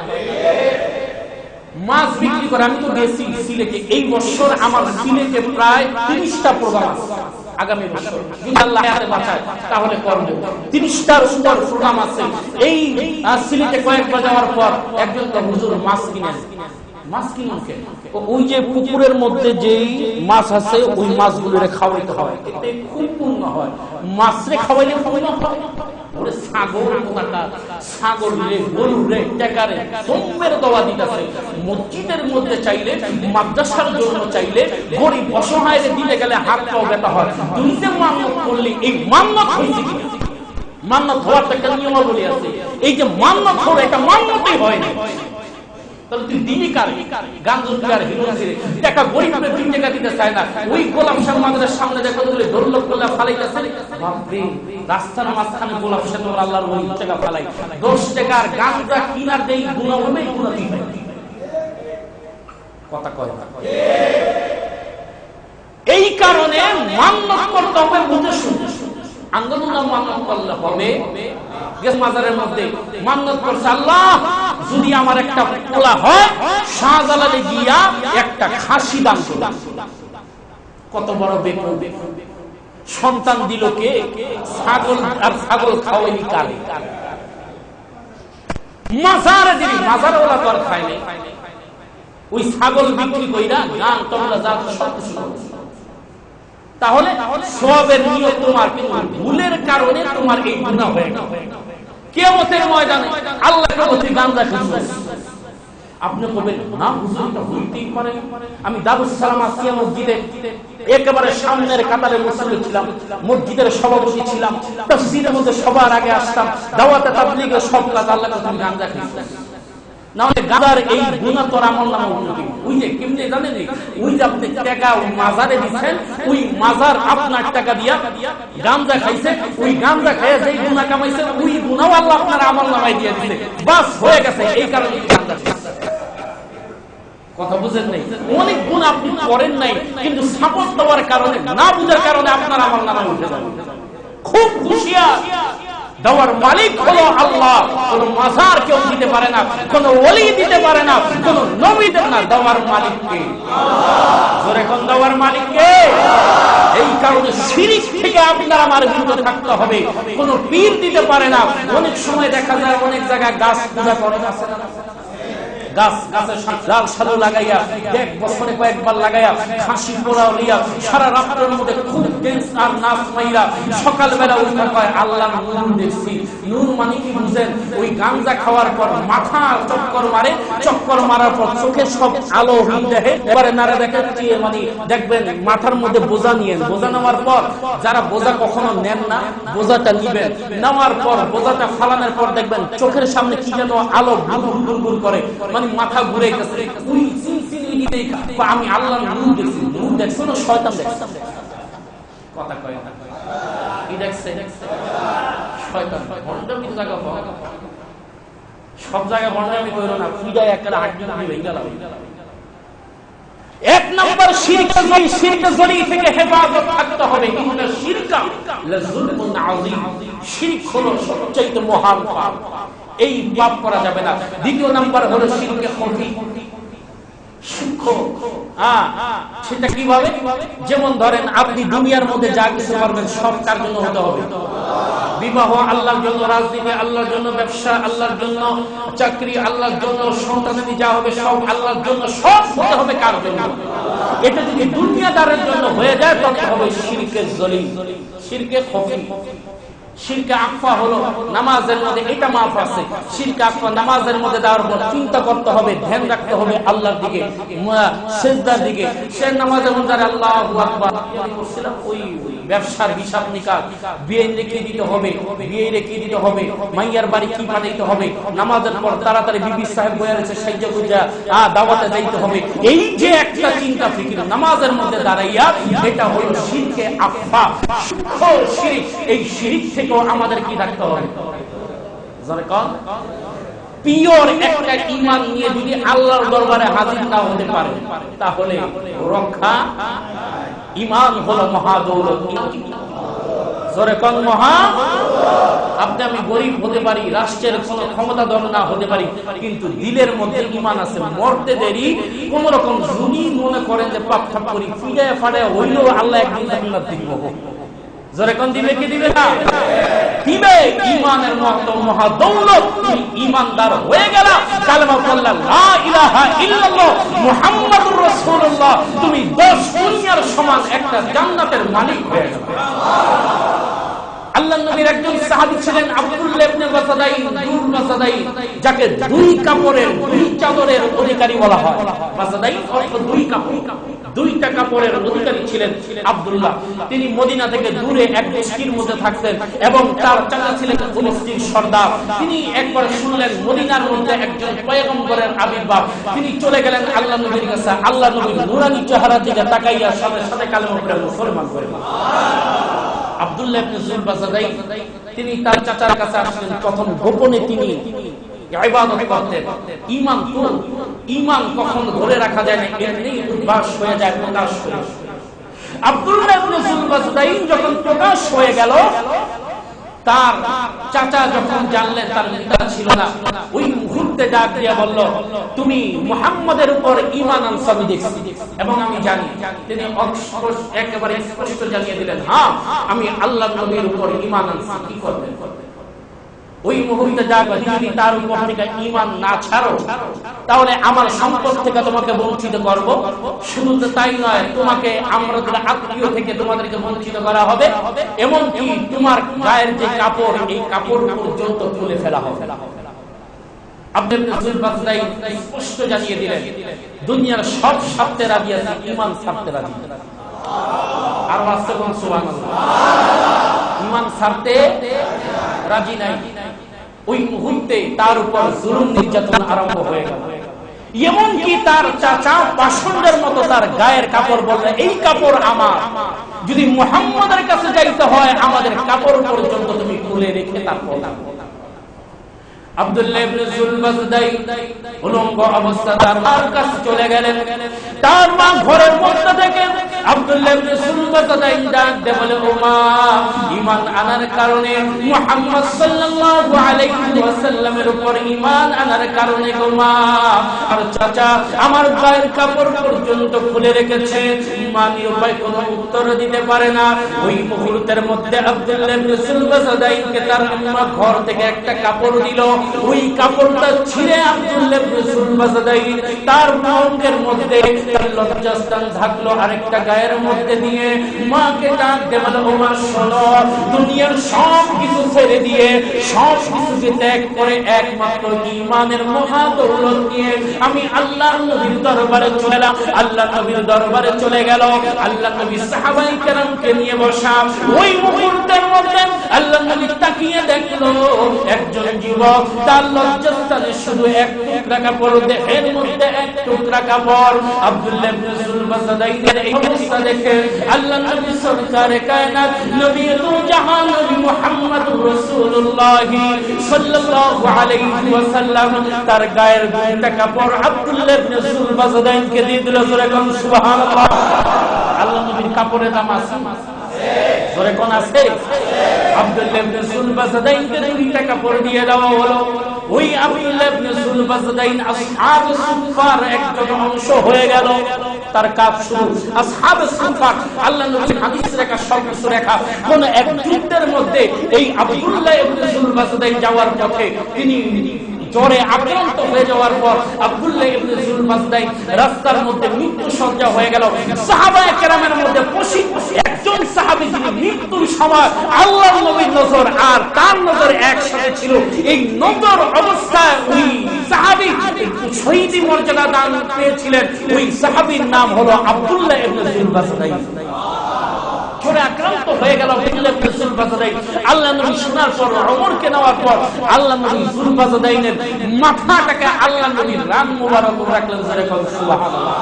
মাছ বিক্রি করে, আমি তো গেছি সিলেটে, এই বছর আমার সিলেটে প্রায় 30টা প্রোগ্রাম আছে। আগামী বছর যদি আল্লাহ হায়াতে বাঁচায় তাহলে করব। 30টার উপর প্রোগ্রাম আছে। এই সিলেটে কয়েকবার যাওয়ার পর একজন তো হুজুর মাছ কিনেন। মাছ কিনুন কেন? ওই যে পুকুরের মধ্যে যেই মাছ আছে ওই মাছগুলোরে খাওয়াইতে হয়, এতে খুব পুণ্য হয়। মাছরে খাওয়াইলে পুণ্য হয়। ওরে ছাগল কোথাকা, ছাগল রে, গরু রে, টেকারে সোমের দোয়া দিতেছে। মসজিদের মধ্যে চাইলে, মাদ্রাসার জন্য চাইলে, গরিব অসহায়রে দিতে গেলে হাত পাও ব্যথা হয়। তুই যে মান্নত করলি, এই মান্নত হয়েছে কি? মান্নত হওয়ার একটা নিয়মাবলী আছে। এই যে মান্নত হলো, এটা মান্নতই হয় না। তাহলে তুই দিবি কার? গাঞ্জুর কার? হিরোজিরে টাকা গরিবের 2 টাকা দিতে চায় না। ওই গোলাম শাহ মাদ্রাসার সামনে দেখো তুলে দৌলত করলে ফালাইতেছে। বাপরে, রাস্তার মাঝখানে গোলাম শাহ আল্লাহর ওই টাকা ফালাই। 10 টাকার গাঞ্জা কিনার দেই গুনাহ হবে, গুনাহ দিবে। কথা কয় না। এই কারণে মান্নত করতে হবে বুঝে শুনে। আন্দোলন মান্নত করলে হবে। মাজারের মধ্যে মান্নত করছে, আল্লাহ যদি আমার একটা পোলা হয়, শাহজালালে গিয়া একটা খাসি দান করো। কত বড় বেকুব! সন্তান দিল কে? ছাগল। আর ছাগল খাওয়াইনি কারে? মাজারে দিবি। মাজার ওলা তো আর খায় নাই। ওই ছাগল বিক্রি কইরা গান তবলা যা সব কিছু। তাহলে সবের নিয়ত তোমার, কিন্তু ভুলের কারণে তোমার এই গুনাহ হয়ে গেল। কিয়ামতের ময়দানে আল্লাহর কাছে গাঞ্জা খাচ্ছিস, আপনি বলবেন না হুজুর এটা হইতেই পারে। আমি দারুস সালাম আসিয়া মসজিদে একেবারে সামনের কাতারে মুসল্লি ছিলাম, মসজিদের সভাপতি ছিলাম, তাফসীরের মধ্যে সবার আগে আসতাম, দাওয়াতে তাবলীগের সব কাজ আল্লাহর কাছে গাঞ্জা খাচ্ছিস। না হলে গাজার এই গুনাহ তোর আমল নামে উঠবে। ওই যে কেমনে জানেন, ওই যে আপনি টাকা মাজারে দিচ্ছেন, ওই মাজার আপনার টাকা দিয়া গাঞ্জা খাইছে, ওই গাঞ্জা খাইয়া যেই গুনাহ কামাইছে ওই গুনাহ আল্লাহ আপনার আমল নামায় দিয়ে দিছে। বাস হয়ে গেছে। এই কারণে গাঞ্জা খাইছে। কথা বুঝেন নাই? অনেক গুণ আপনি করেন নাই, কিন্তু সাপোর্ট দেওয়ার কারণে, না বুঝার কারণে আপনার আমল নামায় উঠে যাবে। খুব হুঁশিয়ার। দেওয়ার মালিক হলো আল্লাহ। কোন মাজার কেউ দিতে পারে না, কোন ওলি দিতে পারে না, কোন নবী দেন না। দেওয়ার মালিক কে? জোরে কোন দেওয়ার মালিক কে? এই কারণে শিরক থেকে আপনার আমার বিরত থাকতে হবে। কোন পীর দিতে পারে না। অনেক সময় দেখা যায় অনেক জায়গায় গাছ পূজা করে আছে না, গাছ গাছের লাল সালু লাগাইয়া, এক বছরে কয়েকবার লাগাইয়া, খাসি পোলাও লিয়া সারা রাত্রের মধ্যে খুব ডেন্স আর নাচ মাইরা সকালবেলা উঠা কয় আল্লাহ নূর দেখছি। নূর মানে কি বুঝেন? ওই গাঞ্জা খাওয়ার পর মাথা চক্কর মারে, চক্কর মারার পর চোখে সব আলো দেখে, এবারে নারে দেখে মানে দেখবেন মাথার মধ্যে বোঝা নিয়েন। বোঝা নেওয়ার পর, যারা বোঝা কখনো নেন না, বোঝাটা নিবেন। নেওয়ার পর বোঝাটা ফালানোর পর দেখবেন চোখের সামনে কি যেন আলো গুড় করে, মাথা ঘুরে গেছে। আমি আল্লাহ নূর দেখছি। নূর দেখছো না শয়তান দেখছে? কথা কয় না। কি দেখছে? শয়তান। সব জায়গায় বর্ণনা করো না, পূজায় একটা আড্ডি ভেঙে গেল। এক নম্বর শিরকে জড়ি থেকে হেফাজত থাকতে হবে। ইন্না শিরকা লাযুলমুন আযীম, শিরক হলো সবচেয়ে মহান পাপ, এই পাপ করা যাবে না। দ্বিতীয় নাম্বার হলো শিরকে খফি, সূক্ষ্ম। সেটা কিভাবে? যেমন ধরেন আপনি দুনিয়ার মধ্যে যা কিছু করবেন সব কার জন্য হতে হবে? বিবাহ আল্লাহর জন্য, রাজনীতি আল্লাহর জন্য, ব্যবসা আল্লাহর জন্য, চাকরি আল্লাহর জন্য, সন্তানাদি যা হবে সব আল্লাহর জন্য, সব হতে হবে কার জন্য? এটা যদি দুনিয়াদারের জন্য হয়ে যায় তবে হবে শিরকে জলি, শিরকে খফি। শিরকে আকফা হলো নামাজের মধ্যে, এটা মাফ আছে। শিরকে আকফা নামাজের মধ্যে দেওয়ার পর চিন্তা করতে হবে, ধ্যান রাখতে হবে আল্লাহর দিকে, সিজদার দিকে। সে নামাজের মধ্যে আল্লাহু আকবার বলছিলাম, ওই ব্যবসার হিসাব নিকাশ, বিয়ে রেখে দিতে হবে, বিয়ে রেখে দিতে হবে, মাইয়ার বাড়ি কি পাঠাইতে হবে, নামাজের পর তাড়াতাড়ি বিবি সাহেব বইয়া রয়েছে সাইজা গুজা দাওয়াতে যাইতে হবে। এই যে একটা চিন্তা ফিকির নামাজের মধ্যে দাঁড়াইয়া, এটা হলো শিরকে আকফা, সূক্ষ্ম শিরক। এই শিরক থেকেও আমাদের কি রাখতে হবে? যারা কোন পিওর একটা ঈমান নিয়ে যদি আল্লাহর দরবারে হাজির না হতে পারে তাহলে রক্ষা। ঈমান হলো মহাদৌলত। জোরে কোন মহা। আপনি আমি গরিব হতে পারি, রাষ্ট্রের কোন ক্ষমতাধর না হতে পারি, কিন্তু দিলের মধ্যে ঈমান আছে। মরতে দেরি কোন রকম যদি মনে করেন যে পাপ ঠাপ করি, ফিডায় ফাড়ায় হইলেও আল্লাহ একদিন জান্নাত দিব। জোরে কোন দিবে কি দিবে না? দিবে। ঈমানের মতো মহাদৌলত। ঈমানদার হয়ে গেল, কালেমা পড়লা লা ইলাহা ইল্লাল্লাহ মুহাম্মাদুর রাসূলুল্লাহ, তুমি 10 দুনিয়ার সমান একটা জান্নাতের মালিক হয়ে যাবে। আল্লাহর নবীর একজন সাহাবী ছিলেন আব্দুল্লাহ ইবনে বাসাদাই, যাকে দুই কাপড়ের, দুই চাদরের অধিকারী বলা হয়। বাসাদাই অর্থ দুই কাপড়, দুইটা কাপড়ের অধিকারী ছিলেন আব্দুল্লাহ। তিনি মদিনা থেকে দূরে এক বস্তির মধ্যে থাকতেন এবং তার চাচা ছিলেন বস্তির সর্দার। তিনি একবার শুনলেন মদিনার মধ্যে একজন পয়গম্বরের আবির্ভাব। তিনি চলে গেলেন আল্লাহর নবীর কাছে। আল্লাহর নবীর নূরানী চেহারার দিকে তাকাইয়া সাথে সাথে কালেমা পড়ে মুসলমান হয়ে গেলেন। আব্দুল্লাহ ইবনে বাসাদাই তিনি তার চাচার কাছে আসলেন। প্রথম গোপনে তিনি ইবাদত করতেন। ঈমান কখনো ধরে রাখা যায় না, এমনি উদ্ভাস হয়ে যায়, প্রকাশ হয়ে। আব্দুল্লাহ ইবনে বাসাদাই যখন প্রকাশ হয়ে গেল, তার চাচা যখন জানলেন তার পিতা ছিল না, ওই মুহূর্তে ডাক দিয়ে বলল, তুমি মুহাম্মাদের উপর ঈমান আনছো আমি দেখছি এবং আমি জানি। তিনি একেবারে স্পষ্ট জানিয়ে দিলেন, হ্যাঁ আমি আল্লাহর নবীর উপর ঈমান আনছি। কি করবেন? ওই মুহূর্তে ডাক, যদি তার উপর থেকে ঈমান না ছাড়ো তাহলে আমার সম্পদ থেকে তোমাকে বঞ্চিত করব। শুধু তাই নয়, তোমাকে আমাদের আত্মীয় থেকে তোমাদেরকে বঞ্চিত করা হবে, এমনকি তোমার গায়ের যে কাপড়, এই কাপড় পর্যন্ত তুলে ফেলা হবে। আব্দুল্লাহ ইবনে বাসাদাই স্পষ্ট জানিয়ে দিলেন, দুনিয়ার সব ছাড়তে রাজি আছে, ঈমান ছাড়তে রাজি। আর বাস্তব কোন সুবহানাল্লাহ, ঈমান ছাড়তে রাজি নাই। ওই মুহূর্তে তার উপর জুলুম নির্যাতন আরম্ভ হয়ে গেল। এমনকি তার চাচা পাষণ্ডের মতো তার গায়ের কাপড় বললে, এই কাপড় আমার, যদি মুহাম্মাদের কাছে যাইতে হয় আমাদের কাপড় পর্যন্ত তুমি খুলে রেখে তারপর। আব্দুল্লাহ ইবনে বাসাদাই উলঙ্গ অবস্থা তার মার কাছে চলে গেলেন। তার মা ঘরের মধ্যে থেকে আব্দুল্লাহ ইবনে বাসাদাই ডাক দিয়ে বলে, ও মা, ঈমান আনার কারণে মুহাম্মদ সাল্লাল্লাহু আলাইহি ওয়াসাল্লামের উপর ঈমান আনার কারণে গো মা আর চাচা আমার গায়ের কাপড় পর্যন্ত খুলে রেখেছে। মা নিরুপায় কোনো উত্তর দিতে পারে না। ওই মুহূর্তের মধ্যে আব্দুল্লাহ ইবনে বাসাদাইকে তার আম্মা ঘর থেকে একটা কাপড় দিল। ওই কাপড়টা ছিঁড়ে আব্দুল্লাহ ইবনে বাসাদাই তার মুখের মধ্যে তার লজ্জাস্থান ঢাকলো, আরেকটা গায়ের মধ্যে দিয়ে মাকে ডাক দিয়ে বলে, ও মা শোনো, দুনিয়ার সব কিছু ছেড়ে দিয়ে, সব কিছুকে ত্যাগ করে একমাত্র ঈমানের মহাদৌলত নিয়ে আমি আল্লাহর নবীর দরবারে চলে এলাম। আল্লাহর নবীর দরবারে চলে গেল, আল্লাহর নবী সাহাবায়ে কেরামকে নিয়ে বসা। ওই মুহূর্তের মধ্যে আল্লাহর নবী তাকিয়ে দেখলো একজন যুবক, তার লজ্জাস্থানে শুধু এক টুকরা কাপড়, দেহের মধ্যে এক টুকরা কাপড়। আব্দুল্লাহ ইবনে জুলবাসাদাইনের এই অবস্থা দেখে আল্লাহর নবী সরকারে কায়নাত নবী দু জাহান নবী মুহাম্মদুর রাসূলুল্লাহ সাল্লাল্লাহু আলাইহি ওয়াসাল্লাম তার গায়ের দুইটা কাপড় আব্দুল্লাহ ইবনে জুলবাসাদাইনকে দিয়ে দিল। জোরে কোন সুবহানাল্লাহ। আল্লাহর নবীর কাপড়ের দাম আছে, জোরে কোন আছে? আব্দুল্লাহ ইবনে জুলবাসাদাইনকে দুইটা কাপড় দিয়ে দেওয়া হলো। ওই আব্দুল্লাহ ইবনে জুলবাসাদাইন আসহাবে সুফার একজন অংশ হয়ে গেল। তার কাজ শুরু আসহাবে সুফার। আল্লাহর নবীর হাদিস রেখা সবকিছু রেখা কোন এক যুদ্ধের মধ্যে এই আব্দুল্লাহ ইবনে জুলবাসাদাইন যাওয়ার পথে তিনি জ্বরে আক্রান্ত হয়ে যাওয়ার পর আব্দুল্লাহ ইবনে জুলবাসাদাইন রাস্তার মধ্যে মৃত্যু সজ্জা হয়ে গেল। সাহাবায়ে কেরামের মধ্যে একজন সাহাবী যিনি মৃত্যুর সময় আল্লাহর নবীর নজর আর তার নজর একসাথে ছিল, এই নজর অবস্থায় ওই সাহাবী শহীদি মর্যাদা দান পেয়েছিলেন। ওই সাহাবীর নাম হলো আব্দুল্লাহ ইবনে জুলবাসাদাইন। জ্বরে আক্রান্ত হয়ে গেল আব্দুল্লাহ ইবনে জুলবাসাদাইন। আল্লাহর নবী শোনার পর ওমরকে নেওয়ার পর আল্লাহর নবী জুলবাসাদাইনের মাথাটাকে আল্লাহর নবী রান মুবারক রাখলেন। জোরে কোন সুবহানাল্লাহ।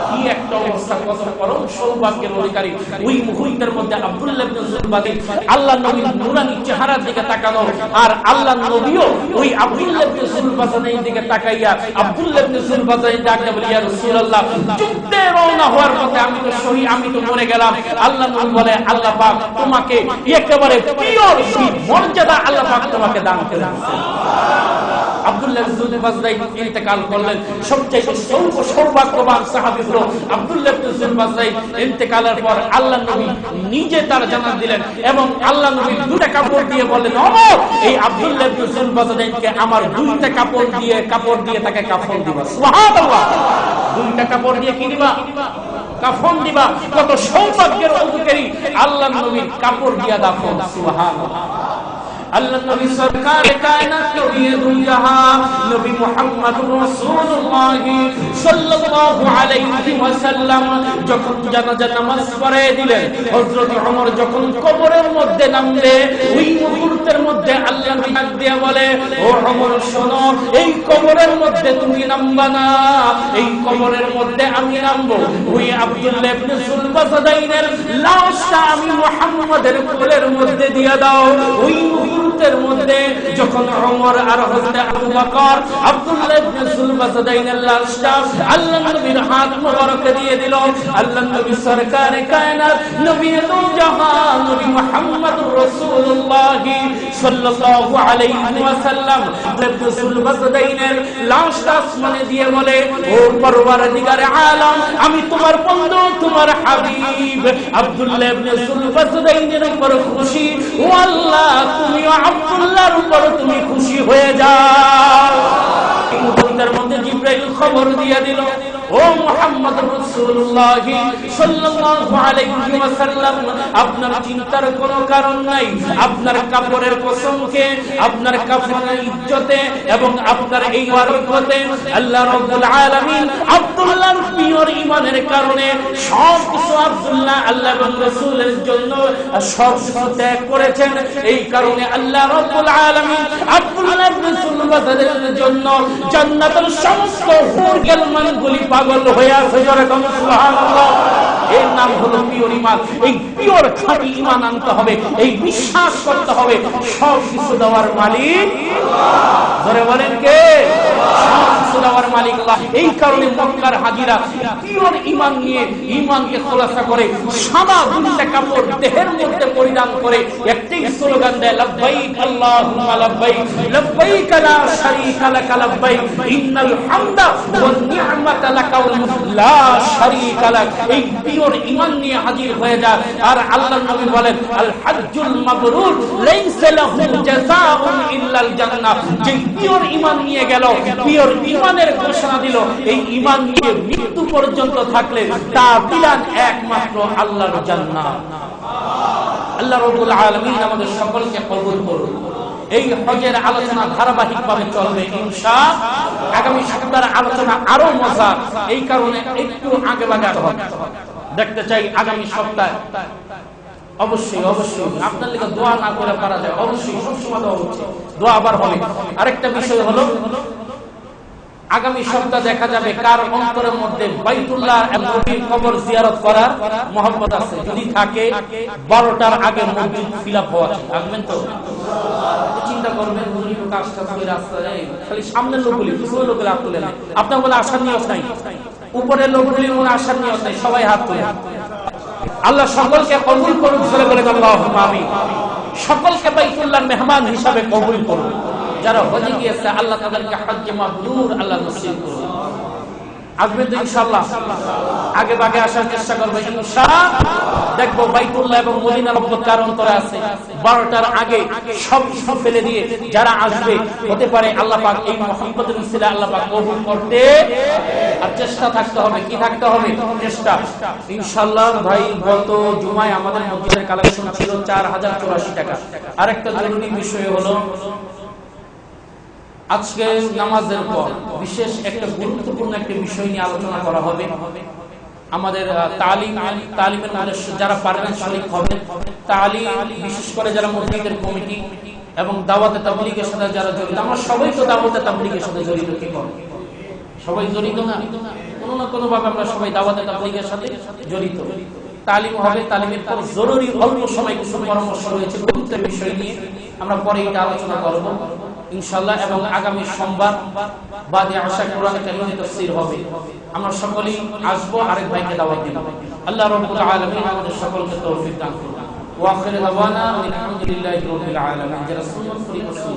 কি একটা অবস্থা, কত পরম সৌভাগ্যের অধিকারী। ওই মুহূর্তের মধ্যে আব্দুল্লাহ ইবনে জুলবাসাদাইন আল্লাহর নবীর নূরানি চেহারার দিকে তাকানো, আর আল্লাহর নবীও ওই আব্দুল্লাহ ইবনে জুলবাসাদাইনের দিকে তাকাইয়া আব্দুল্লাহ ইবনে জুলবাসাদাইন ডাকতে বলে, ইয়া রাসূলুল্লাহ, যুদ্ধে রওনা হওয়ার পথে আমি তো শহীদ, আমি তো মরে গেলাম। আল্লাহর নবী বলে, আল্লাহ পাক তোমাকে একেবারে পিওর মর্যাদা আল্লাহ পাক তোমাকে দান করে দিয়েছেন। আব্দুল্লাহ ইবনে জুলবাসাদাইন ইন্তেকাল করলেন। সবচেয়ে সৌভাগ্যবান সাহাবী হলো আব্দুল্লাহ ইবনে জুলবাসাদাইন। ইন্তেকালের পর আল্লাহর নবী নিজে তার জানাজা দিলেন এবং আল্লাহর নবী দুইটা কাপড় দিয়ে বললেন, ওমর, এই আব্দুল্লাহ ইবনে জুলবাসাদাইনকে আমার দুইটা কাপড় দিয়ে তাকে কাফন দিবা। সুবহানাল্লাহ। দুইটা কাপড় দিয়ে কি দিবা? কাফন দিবা। কত সৌভাগ্যের অধিকারী, আল্লাহর নবীর কাপড় দিয়া দাফন। সুবহানাল্লাহ। আল্লাহ নবী সরকারে কায়নাত নবী দুই জাহান নবী মুহাম্মদুর রাসূলুল্লাহ সাল্লাল্লাহু আলাইহি ওয়াসাল্লাম যখন জানাজা নামাজ পড়ে দিলেন, হযরত ওমর যখন কবরের মধ্যে নামলে, ওই মুহূর্তের মধ্যে আল্লাহ নবী ডাক দিয়ে বলে, ও ওমর শোনো, এই কবরের মধ্যে তুমি নামবা না, এই কবরের মধ্যে আমি নামবো। ওই আব্দুল্লাহ ইবনে জুলবাসাদাইনের লাশটা আমি মুহাম্মদের কোলের মধ্যে দিয়ে দাও। ওই মুহূর্তের মধ্যে যখন ওমর আর হযরত আবু বকর আব্দুল্লাহ ইবনে জুলবাসাদাইনের লাশটা আল্লাহর নবীর হাত মোবারকে দিয়ে দিল, আল্লাহর নবী সরকারে কায়নাত নবী দু জাহান নবী মুহাম্মদুর রাসূলুল্লাহ সাল্লাল্লাহু আলাইহি ওয়াসাল্লাম ইবনে জুলবাসাদাইনের লাশটা আসমানে দিয়ে বলে, ও পরওয়ারদিগারে আলম, আমি তোমার বন্ধু, তোমার হাবিব আব্দুল্লাহ ইবনে জুলবাসাদাইনের উপর খুশি। ও আল্লাহ, তুমি আব্দুল্লাহর উপর তুমি খুশি হয়ে যাও। এই মুহূর্তের মধ্যে জিবরাইল খবর দিয়ে দিল, ও মুহাম্মদুর রাসূলুল্লাহ সাল্লাল্লাহু আলাইহি ওয়াসাল্লাম, আপনার চিন্তার কোনো কারণ নাই। আপনার কাপড়ের কসমকে, আপনার কাফনের ইজ্জতে এবং আপনার এই বরকতে আল্লাহ রাব্বুল আলামিন আব্দুল্লাহর পিওর ঈমানের কারণে সব কিছু আব্দুল্লাহ আল্লাহ এবং রাসূলের জন্য সব ত্যাগ করেছেন। এই কারণে আল্লাহ রাব্বুল আলামিন আব্দুল্লাহ ইবনে জুলবাসাদাইনের জন্য জান্নাতের সমস্ত হুর গেলমানগুলি পাগল হয়ে আছে। জোরে বলুন সুবহানাল্লাহ। এর নাম হলো পিওর ঈমান। এই পিওর খাঁটি ঈমান আনতে হবে, এই বিশ্বাস করতে হবে সব কিছু দেওয়ার মালিক আল্লাহ। জোরে বলেন কে? সব কিছু দেওয়ার মালিক আল্লাহ। এই কারণে মক্কার হাজিরা পিওর ঈমান নিয়ে ঈমানকে খোলাসা করে সাদা দুইটা কাপড় দেহের মধ্যে পরিধান করে একটাই স্লোগান দেয়, লাব্বাইক আল্লাহুম্মা লাব্বাইক, লাব্বাইক লা শারীকা লাক লাব্বাইক, ইন্নাল হামদা ওয়ান নি'মাতা লাকা ওয়াল মুলক লা শারীকা লাক। এই পিওর ঈমান নিয়ে হাজির হয়ে যায়। আর আল্লাহর নবী বলেন, আল হাজ্জুল মাবরুর লাইসা লাহু জাযাউন ইল্লাল জান্নাহ। যে পিওর ঈমান নিয়ে গেল, পিওর ঈমানের ঘোষণা দিল, এই ঈমান নিয়ে মৃত্যু পর্যন্ত থাকলে তার বিলান একমাত্র আল্লাহর জান্নাত। আল্লাহ রাব্বুল আলামিন আমাদের সকলকে কবুল করুন। এই হজের আলোচনা ধারাবাহিকভাবে চলবে ইনশাআল্লাহ। আগামী সপ্তাহের আলোচনা আরো মজা, এই কারণে একটু আগে বাগাতে হবে। দেখতে চাই আগামী সপ্তাহে অবশ্যই আপনার লিগে দোয়া না করে পারা যায়, অবশ্যই সবসময় দোয়া হচ্ছে, দোয়া আবার হবে। আরেকটা বিষয় হলো আগামী সপ্তাহে দেখা যাবে কার অন্তরের মধ্যে বাইতুল্লাহ এবং নবীর কবর জিয়ারত করার মহব্বত আছে। যদি থাকে 12টার আগে মসজিদ ফিল আপ হওয়া চাই। আসবেন তো? চিন্তা করবেন কাজটা রাস্তায় খালি সামনের লোকগুলি, পিছনের লোকগুলি হাত তুলে নেয়। আপনার বলে আসার নিয়ত নাই, উপরের লোকগুলির মনে আসার নিয়ত নাই, সবাই হাত তুলে। আল্লাহ সকলকে কবুল করুন, বলে আল্লাহুম্মা আমিন। সকলকে বাইতুল্লাহর মেহমান হিসাবে কবুল করুন। যারা হজে গিয়েছে আল্লাহ তাদেরকে হজ্জে মাবরুর আল্লাহ নসিব করুন। আসবেন তো ইনশাআল্লাহ? আগে ভাগে আসার চেষ্টা করবে ইনশাআল্লাহ। দেখবো বাইতুল্লাহ এবং মদিনার মধ্যে কার অন্তরে আছে 12টার আগে সব কিছু ফেলে দিয়ে যারা আসবে, হতে পারে আল্লাহ পাক এই মুহাম্মদের উসিলা আল্লাহ পাক কবুল করতে। আর চেষ্টা থাকতে হবে, কি থাকতে হবে? চেষ্টা। ইনশাআল্লাহ ভাই, গত জুমায় আমাদের মসজিদের কালেকশন ছিল 4084 টাকা। আরেকটা জরুরি বিষয় হলো আজকে নামাজের পর বিশেষ একটা গুরুত্বপূর্ণ একটা বিষয় নিয়ে আলোচনা করা হবে। আমাদের তালিমের মধ্যে যারা পারবেন শরীক হবে। তালিম বিশেষ করে যারা মসজিদের কমিটি এবং দাওয়াতে তাবলীগের সাথে যারা জড়িত, আমরা সবাই তো দাওয়াতে তাবলীগের সাথে জড়িত, কি বলেন? সবাই জড়িত না? কোনো না কোনো ভাবে আমরা সবাই দাওয়াতে তাবলীগের সাথে জড়িত। তালিম হবে, তালিমের পর জরুরি অল্প সময় কিছু পরামর্শ রয়েছে গুরুত্বের বিষয় নিয়ে, আমরা পরে এটা আলোচনা করব ইনশাআল্লাহ। এবং আগামী সোমবার বাদে আশা কোরআনে কারীমের তাফসীর হবে। আমরা সকলেই আসবো, আরেক ভাইকে দাওয়াত দিব। আল্লাহ রাব্বুল আলামিন আমাদের সকলকে তৌফিক দান করুন। ওয়া আখিরু দাওয়ানা আলহামদুলিল্লাহি রাব্বিল আলামিন। যারা সুন্নাত পরিপূর্ণ